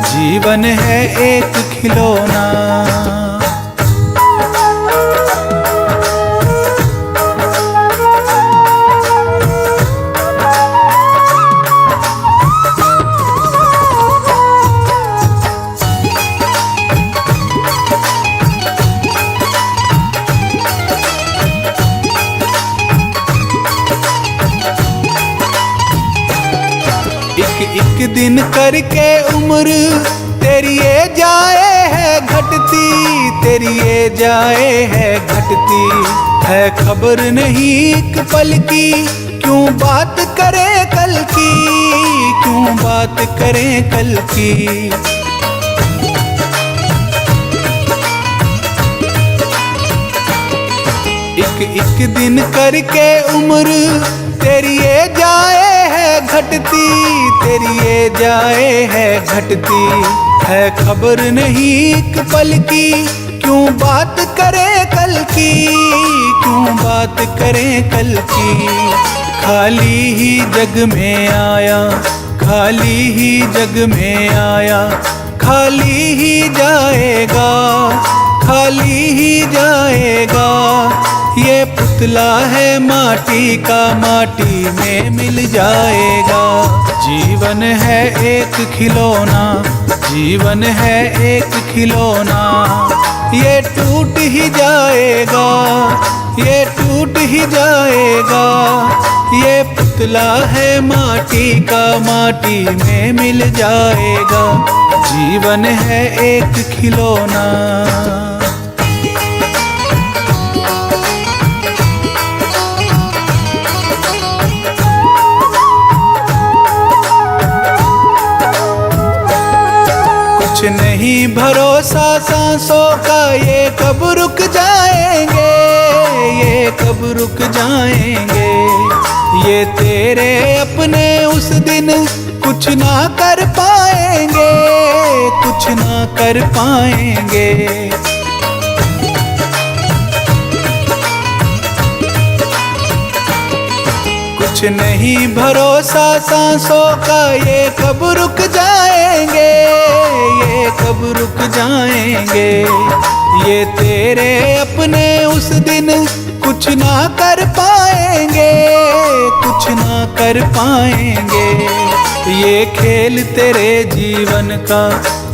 जीवन है एक खिलौना। एक दिन करके उम्र तेरी ये जाए है घटती, तेरी ये जाए है घटती, है खबर नहीं एक पल की, क्यों बात करें कल की, क्यों बात करें कल की। एक दिन करके उम्र तेरी ये जाए है घटती, तेरी ये जाए है घटती, है खबर नहीं एक पल की, क्यों बात करें कल की, क्यों बात करें कल की। खाली ही जग में आया, खाली ही जग में आया, खाली ही जाएगा, खाली ही जाएगा, ये पुतला है माटी का, माटी में मिल जाएगा। जीवन है एक खिलौना, जीवन है एक खिलौना, ये टूट ही जाएगा, ये टूट ही जाएगा, ये पुतला है माटी का, माटी में मिल जाएगा। जीवन है एक खिलौना। कुछ नहीं भरोसा सांसों का, ये कब रुक जाएंगे, ये कब रुक जाएंगे। ये तेरे अपने उस दिन कुछ ना कर पाएंगे, कुछ ना कर पाएंगे। कुछ नहीं भरोसा सांसों का, ये कब रुक जाएंगे, ये कब रुक जाएंगे। ये तेरे अपने उस दिन कुछ ना कर पाएंगे, कुछ ना कर पाएंगे। ये खेल तेरे जीवन का,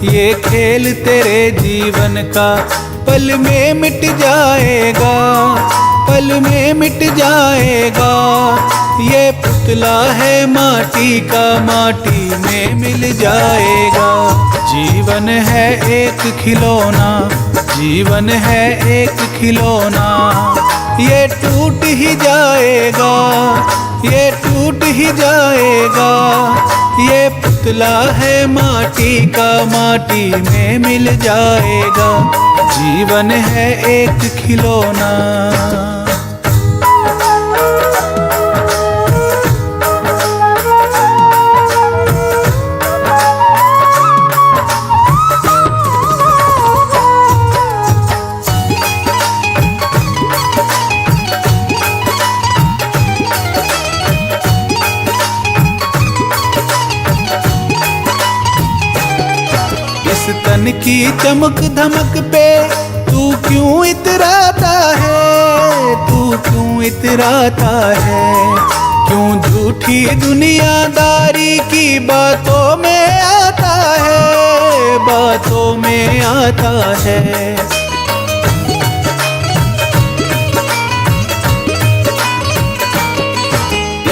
ये खेल तेरे जीवन का पल में मिट जाएगा, पल में मिट जाएगा। ये पुतला है माटी का, माटी में मिल जाएगा। जीवन है एक खिलौना, जीवन है एक खिलौना। ये टूट ही जाएगा, ये टूट ही जाएगा। ये पुतला है माटी का, माटी में मिल जाएगा। जीवन है एक खिलौना। तन की चमक धमक पे तू क्यों इतराता है, तू क्यों इतराता है। क्यों झूठी दुनियादारी की बातों में आता है, बातों में आता है।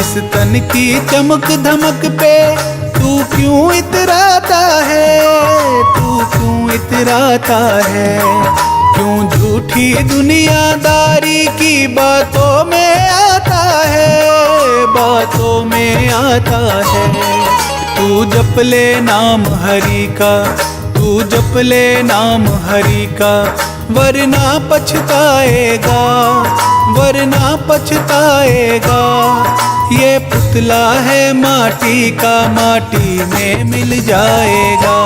इस तन की चमक धमक पे तू क्यों इतराता है, तू क्यों इतराता है। क्यों झूठी दुनियादारी की बातों में आता है, बातों में आता है। तू जप ले नाम हरि का, तू जप ले नाम हरि का, वरना पछताएगा, वरना पछताएगा। ये पुतला है माटी का, माटी में मिल जाएगा।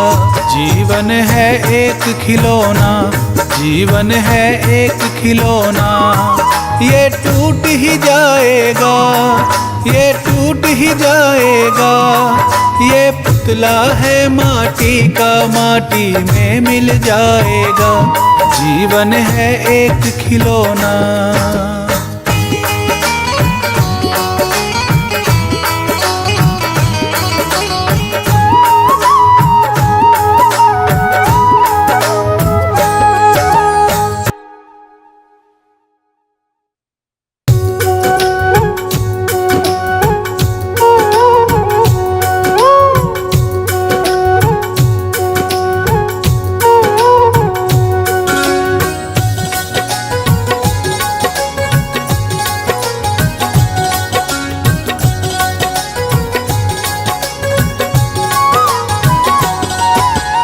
जीवन है एक खिलौना, जीवन है एक खिलौना। ये टूट ही जाएगा, ये टूट ही जाएगा। ये पुतला है माटी का, माटी में मिल जाएगा। जीवन है एक खिलौना।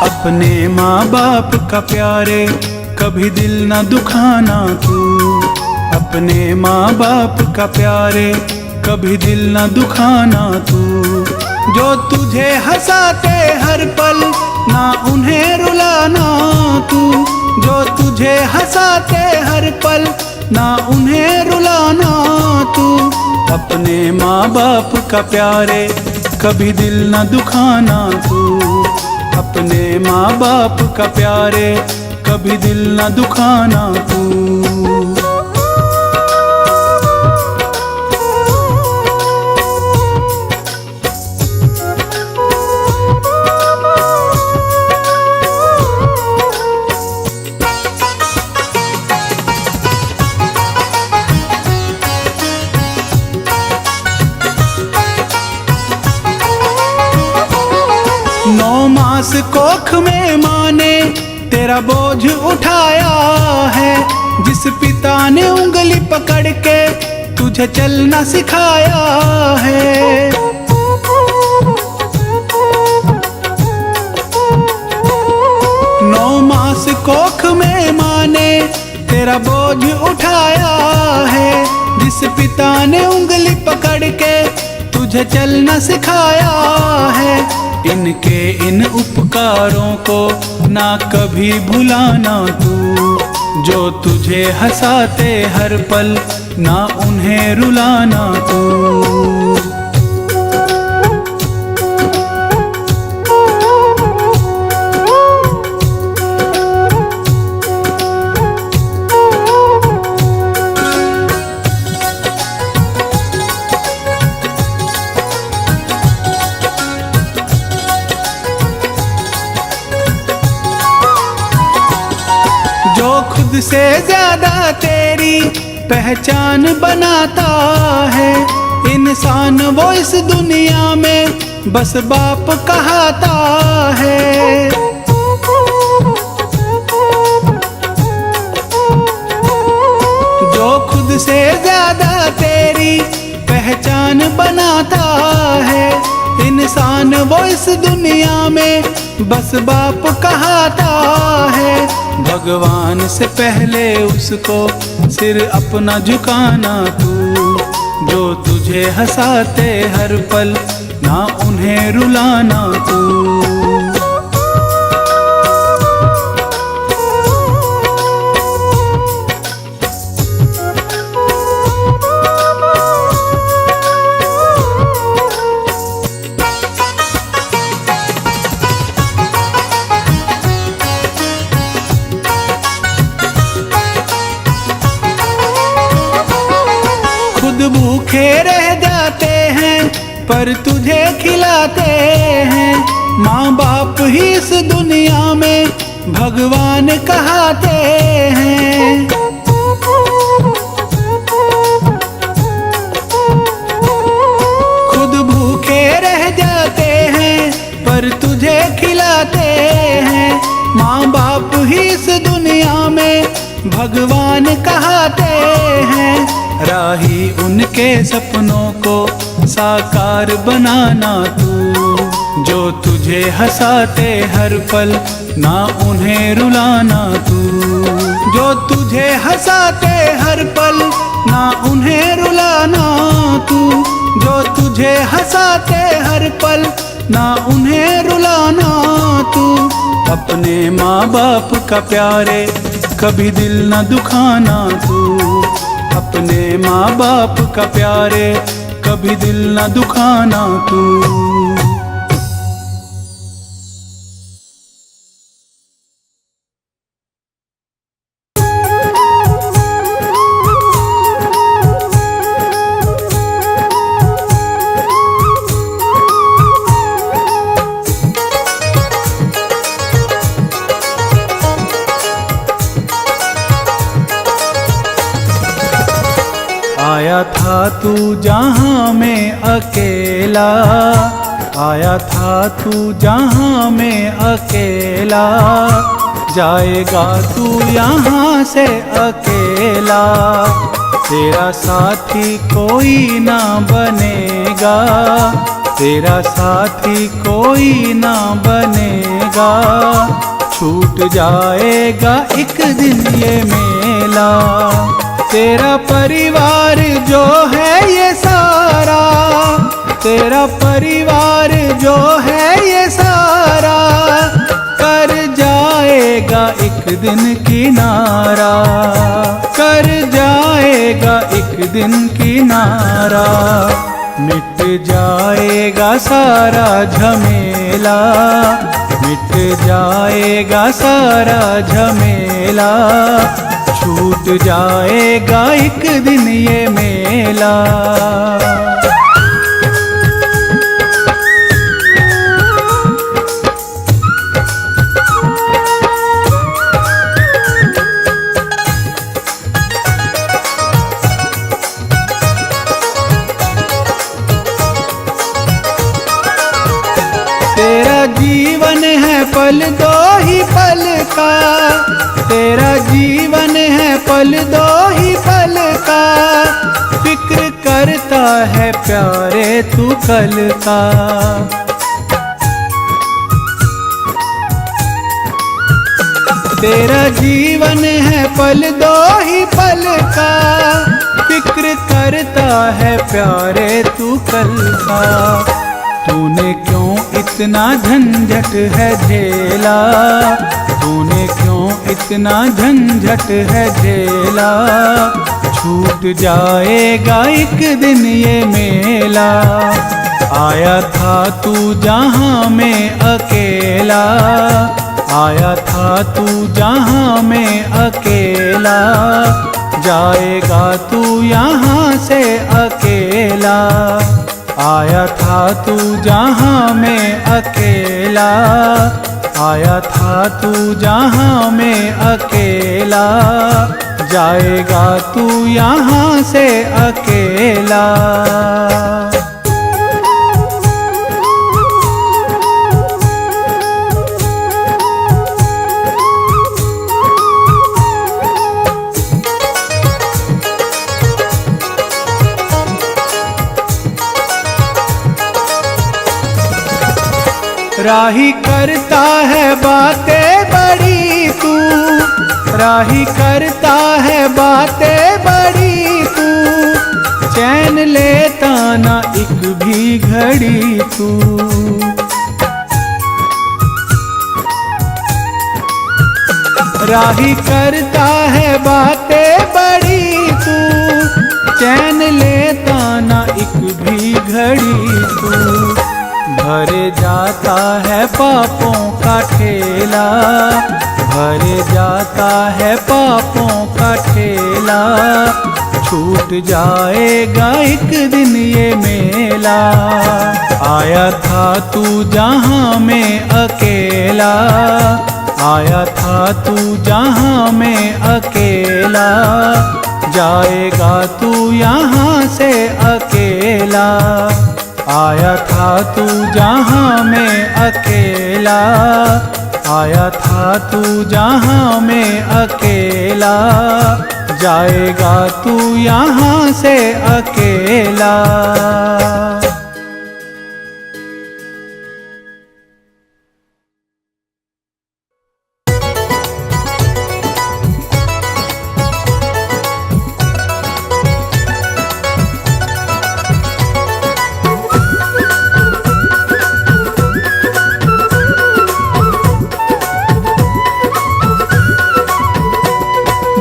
अपने माँ बाप का प्यारे कभी दिल न दुखाना तू। अपने माँ बाप का प्यारे कभी दिल न दुखाना तू। जो तुझे हंसाते हर पल ना उन्हें रुलाना तू। जो तुझे हंसाते हर पल ना उन्हें रुलाना तू। अपने माँ बाप का प्यारे कभी दिल न दुखाना तू। अपने माँ बाप का प्यारे कभी दिल न दुखाना तू। कोख में माँ ने तेरा बोझ उठाया है, जिस पिता ने उंगली पकड़ के तुझे चलना सिखाया है। 9 मास कोख में माँ ने तेरा बोझ उठाया है, जिस पिता ने उंगली पकड़ के तुझे चलना सिखाया है। इनके इन उपकारों को ना कभी भुलाना तू, जो तुझे हंसाते हर पल ना उन्हें रुलाना तू। जो खुद से ज्यादा तेरी पहचान बनाता है, इंसान वो इस दुनिया में बस बाप कहता है। जो खुद से ज्यादा तेरी पहचान बनाता है, इंसान वो इस दुनिया में बस बाप कहता है। भगवान से पहले उसको सिर अपना झुकाना तू, जो तुझे हंसाते हर पल ना उन्हें रुलाना तू। भूखे रह जाते हैं पर तुझे खिलाते हैं, माँ बाप ही इस दुनिया में भगवान कहते हैं। खुद भूखे रह जाते हैं पर तुझे खिलाते हैं, माँ बाप ही इस दुनिया में भगवान कहते हैं। राही उनके सपनों को साकार बनाना तू, जो तुझे हंसाते हर पल ना उन्हें रुलाना तू। जो तुझे हंसाते हर पल ना उन्हें रुलाना तू, जो तुझे हंसाते हर पल ना उन्हें रुलाना तू। अपने माँ बाप का प्यारे कभी दिल न दुखाना तू, अपने माँ बाप का प्यारे कभी दिल न दुखाना तू। आया था तू जहाँ में अकेला, आया था तू जहाँ में अकेला, जाएगा तू यहाँ से अकेला। तेरा साथी कोई ना बनेगा, तेरा साथी कोई ना बनेगा। छूट जाएगा एक दिन ये मेला, तेरा परिवार जो है ये सारा, तेरा परिवार जो है ये सारा, कर जाएगा एक दिन किनारा, कर जाएगा एक दिन किनारा। मिट जाएगा सारा झमेला, मिट जाएगा सारा झमेला। छूट जाएगा एक दिन ये मेला। तेरा जीवन है पल दो ही पल का, तेरा जीवन है पल दो ही पल का, फिक्र करता है प्यारे तू कल का। तेरा जीवन है पल दो ही पल का, फिक्र करता है प्यारे तू कल का। तूने क्यों इतना झंझट है झेला, तूने क्यों इतना झंझट है झेला, छूट जाएगा एक दिन ये मेला। आया था तू जहाँ में अकेला, आया था तू जहाँ में अकेला, जाएगा तू यहाँ से अकेला। आया था तू जहाँ में अकेला, आया था तू जहाँ में अकेला, जाएगा तू यहाँ से अकेला। राही करता है बातें बड़ी तू, राही करता है बातें बड़ी तू, चैन लेता ना एक भी घड़ी तू। राही करता है बातें बड़ी तू, चैन लेता ना एक भी घड़ी तू। भरे जाता है पापों का ठेला, भरे जाता है पापों का ठेला, छूट जाएगा एक दिन ये मेला। आया था तू जहाँ में अकेला, आया था तू जहाँ में अकेला, जाएगा तू यहाँ से अकेला। आया था तू जहाँ में अकेला, आया था तू जहाँ में अकेला, जाएगा तू यहाँ से अकेला।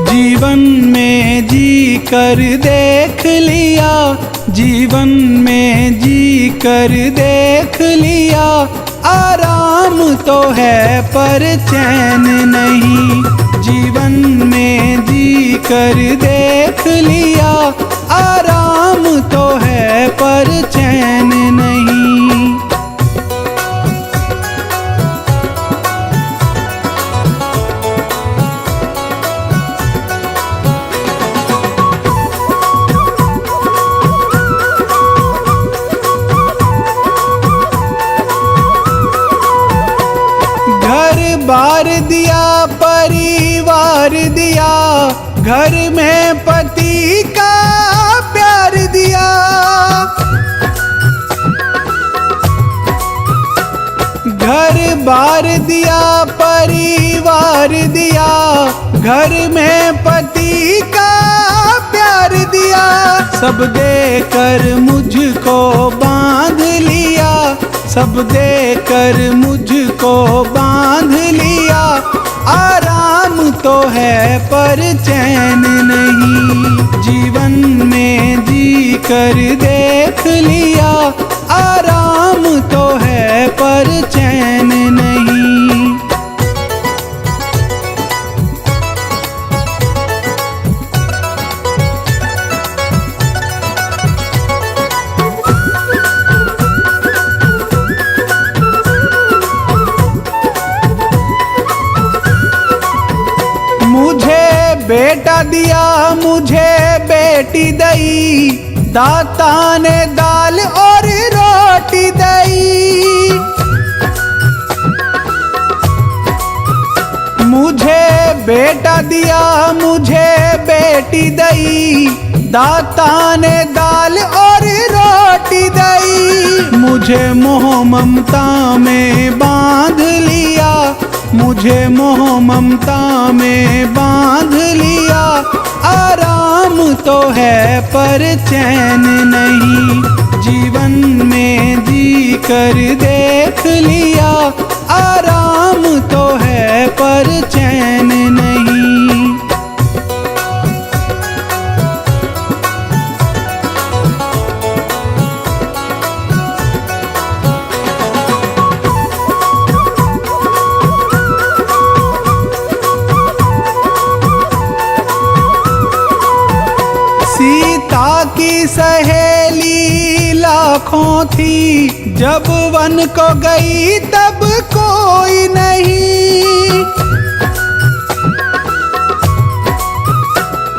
जीवन में जी कर देख लिया, जीवन में जी कर देख लिया, आराम तो है पर चैन नहीं। जीवन में जी कर देख लिया, आराम तो है पर चैन नहीं। बार दिया परिवार दिया, घर में पति का प्यार दिया। घर बार दिया परिवार दिया, घर में पति का प्यार दिया। सब देकर मुझको बांध लिया, सब देकर मुझको बांध लिया, आराम तो है पर चैन नहीं। जीवन में जी कर देख लिया, आराम तो है पर चैन नहीं। बेटा दिया मुझे बेटी दई, दाता ने दाल और रोटी दई। बेटा दिया मुझे बेटी दई, दाता ने दाल और रोटी दई। मुझे मोह ममता में बांध लिया, मुझे मोह ममता में बांध लिया। आराम तो है पर चैन नहीं, जीवन में जी कर देख लिया। आराम तो है पर चैन नहीं। सीता की सहेली लाखों थी, जब वन को गई तब कोई नहीं।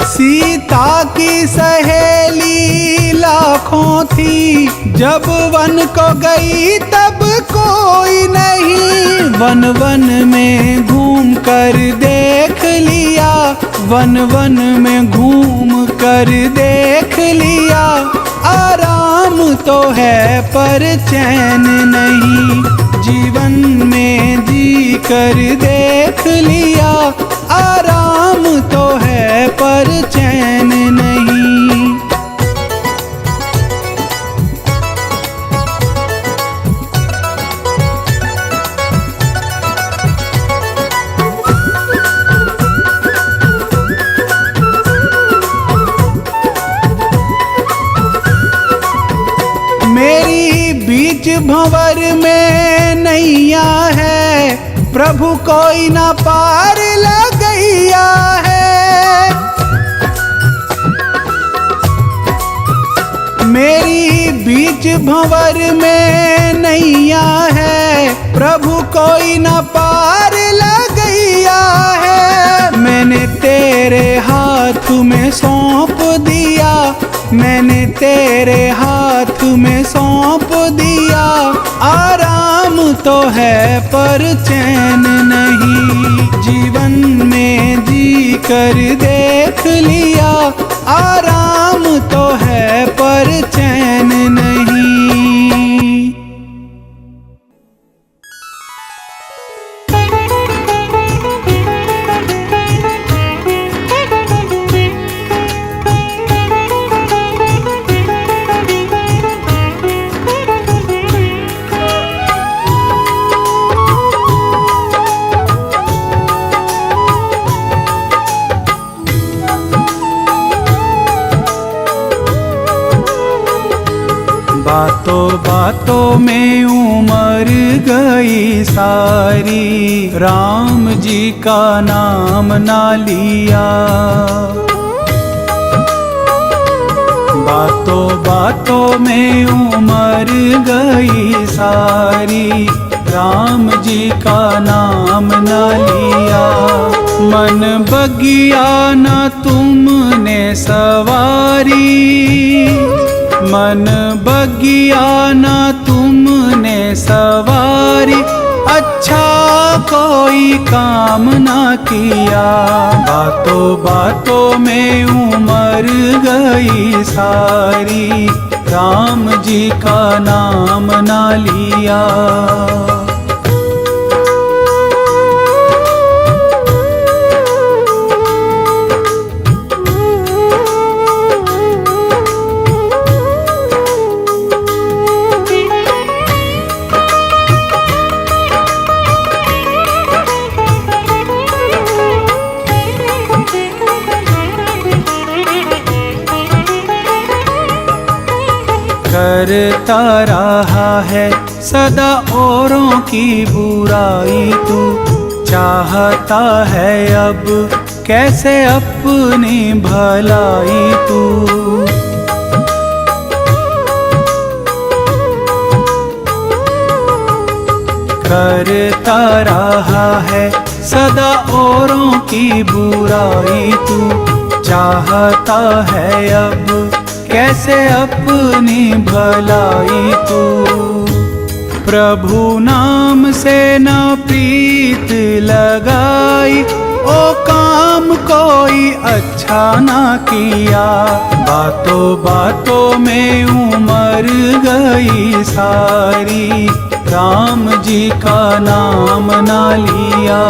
सीता की सहेली लाखों थी, जब वन को गई तब कोई नहीं। वन वन में घूम कर देख लिया, वन वन में घूम कर देख लिया। आराम तो है पर चैन नहीं, जीवन में जी कर देख लिया। आराम तो है पर चैन नहीं। मेरी बीच भंवर में नैया है, प्रभु कोई ना पार लगैया है। मेरी बीच भंवर में नैया है, प्रभु कोई ना पार लगैया है। मैंने तेरे हाथ में सौंप दिया, मैंने तेरे हाथ में सौंप दिया। आराम तो है पर चैन नहीं, जीवन में जी कर देख लिया। आराम तो है पर चैन नहीं। बातों बातों में उमर गई सारी, राम जी का नाम ना लिया। बातों बातों में उमर गई सारी, राम जी का नाम ना लिया। मन बगिया न तुमने सवारी, मन बगिया न तुमने सवारी। अच्छा कोई काम ना किया, बातों बातों में उमर गई सारी, राम जी का नाम ना लिया। करता रहा है सदा औरों की बुराई तू, चाहता है अब कैसे अपनी भलाई तू। करता रहा है सदा औरों की बुराई तू, चाहता है अब कैसे अपनी भलाई तू। प्रभु नाम से न प्रीत लगाई, ओ काम कोई अच्छा ना किया। बातों बातों में उमर गई सारी, राम जी का नाम ना लिया।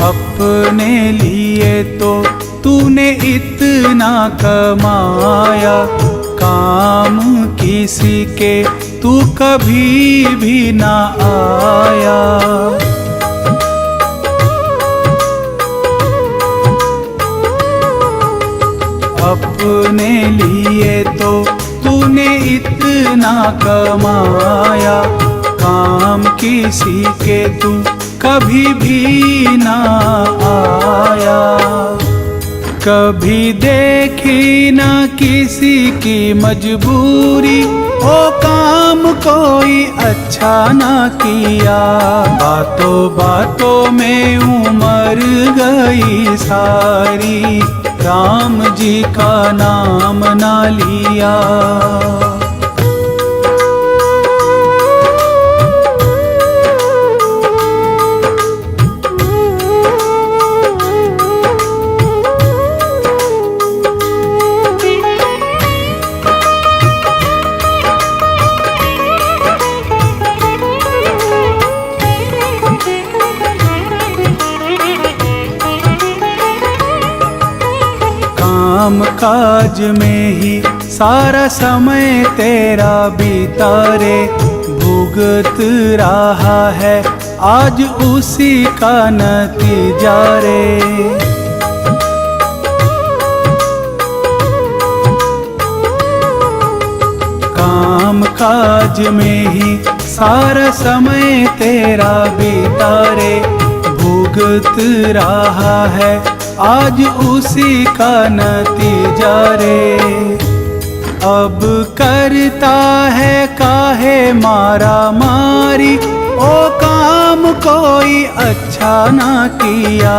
अपने लिए तो तूने इतना कमाया, काम किसी के तू कभी भी ना आया। अपने लिए तो तूने इतना कमाया, काम किसी के तू कभी भी ना आया। कभी देखी ना किसी की मजबूरी, ओ काम कोई अच्छा ना किया। बातों बातों में उमर गई सारी, राम जी का नाम ना लिया। काम काज में ही सारा समय तेरा बीता रे, भुगत रहा है आज उसी का नतीजा रे। काम काज में ही सारा समय तेरा बीता रे, भुगत रहा है आज उसी का नतीजा रे। अब करता है काहे मारा मारी, ओ काम कोई अच्छा ना किया।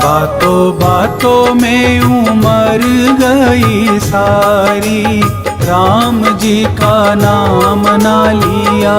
बातों बातों में उमर गई सारी, राम जी का नाम ना लिया।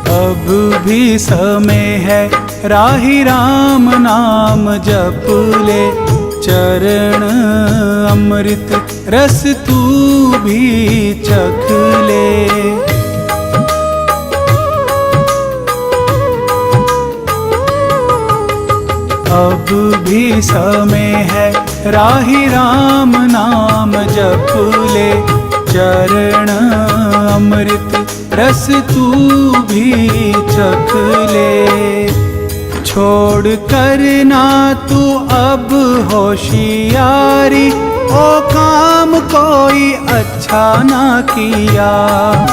अब भी समय है राही राम नाम जप ले, चरण अमृत रस तू भी चख ले। अब भी समय है राही राम नाम जप ले, चरण अमृत रस तू भी चख ले। छोड़ कर ना तू अब होशियारी, ओ काम कोई अच्छा ना किया।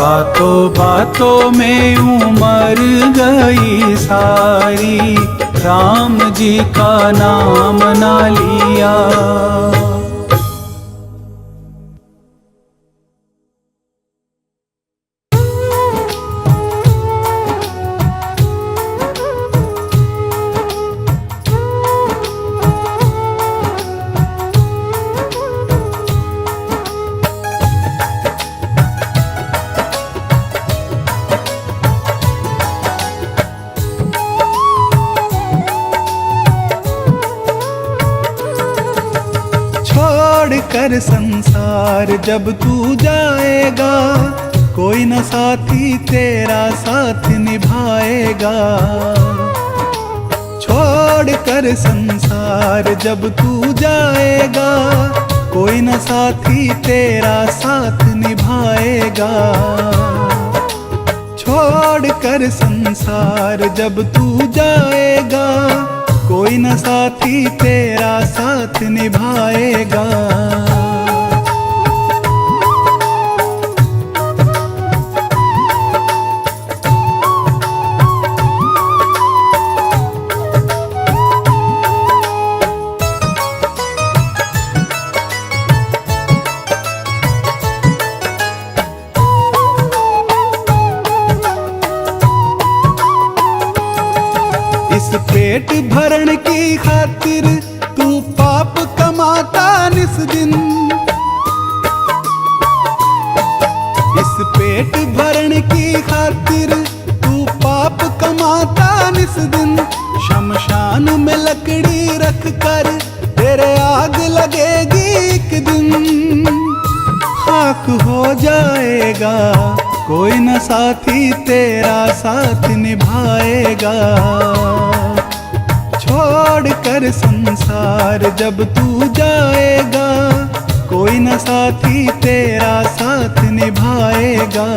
बातों बातों में उमर गई सारी, राम जी का नाम ना लिया। कर संसार जब तू जाएगा, कोई न साथी तेरा साथ निभाएगा। छोड़ कर संसार जब तू जाएगा, कोई न साथी तेरा साथ निभाएगा। छोड़ कर संसार जब तू जाएगा, कोई न साथी तेरा साथ निभाएगा। इस पेट भरण की खातिर तू पाप कमाता निस दिन। इस पेट भरण की खातिर तू पाप कमाता निस दिन। शमशान में लकड़ी रख कर तेरे आग लगेगी एक दिन। खाक हो जाएगा, कोई न साथी तेरा साथ निभाएगा। छोड़ कर संसार जब तू जाएगा, कोई न साथी तेरा साथ निभाएगा।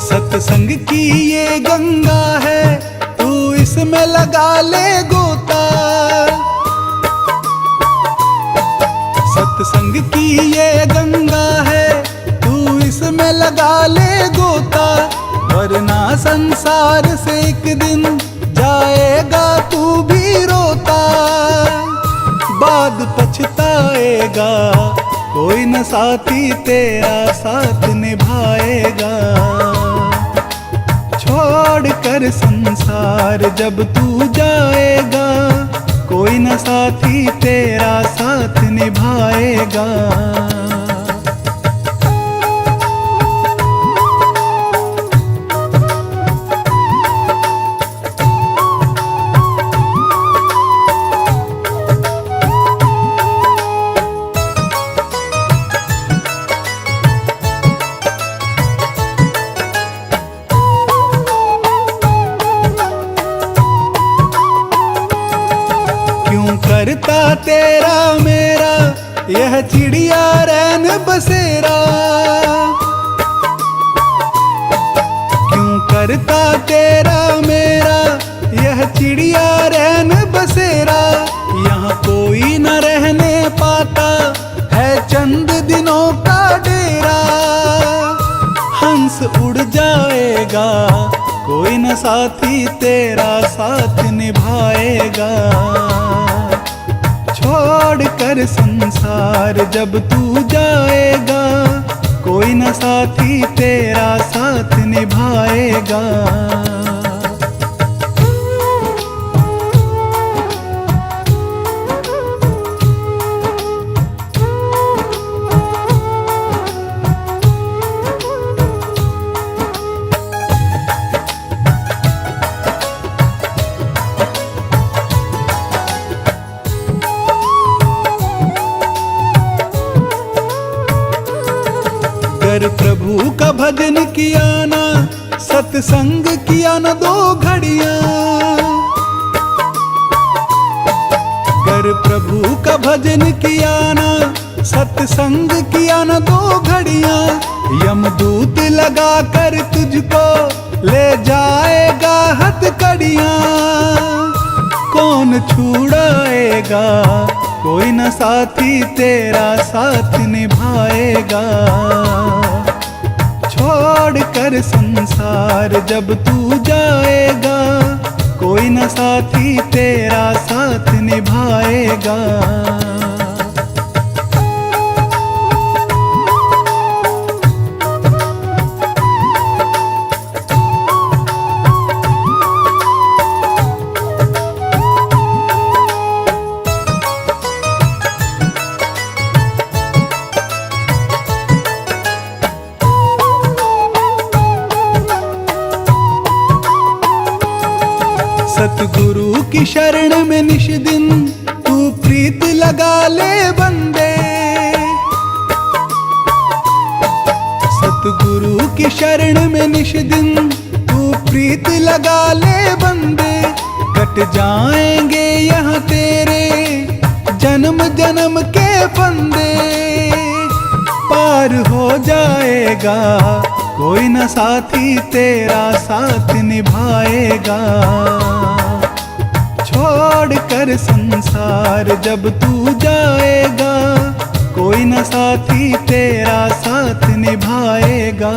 सत्संग की ये गंगा है, तू इसमें लगा ले गोता। सत्संग की ये गंगा है, तू इसमें लगा ले गोता। वरना संसार से एक दिन जाएगा तू भी रोता। बाद पछताएगा, कोई न साथी तेरा साथ निभाएगा। छोड़ कर संसार जब तू जाएगा, कोई न साथी तेरा साथ निभाएगा। करता तेरा मेरा यह चिड़िया रैन बसेरा। क्यों करता तेरा मेरा यह चिड़िया रैन बसेरा। यहाँ कोई न रहने पाता है चंद दिनों का डेरा। हंस उड़ जाएगा, कोई न साथी तेरा साथ निभाएगा। छोड़ कर संसार जब तू जाएगा, कोई न साथी तेरा साथ निभाएगा। अगर प्रभु का भजन किया ना, सत्संग किया ना 2 घड़ियां। अगर प्रभु का भजन किया ना, सत्संग किया ना 2 घड़ियां। यमदूत लगा कर तुझको ले जाएगा हथकड़ियां। कौन छुड़ाएगा, कोई न साथी तेरा साथ निभाएगा। छोड़ कर संसार जब तू जाएगा, कोई न साथी तेरा साथ निभाएगा। सतगुरु की शरण में निश दिन तू प्रीत लगा ले बंदे, सतगुरु की शरण में निश दिन तू प्रीत लगा ले बंदे। कट जाएंगे यहाँ तेरे जन्म जन्म के फंदे, पार हो जाएगा कोई न साथी तेरा साथ निभाएगा। छोड़ कर संसार जब तू जाएगा, कोई न साथी तेरा साथ निभाएगा।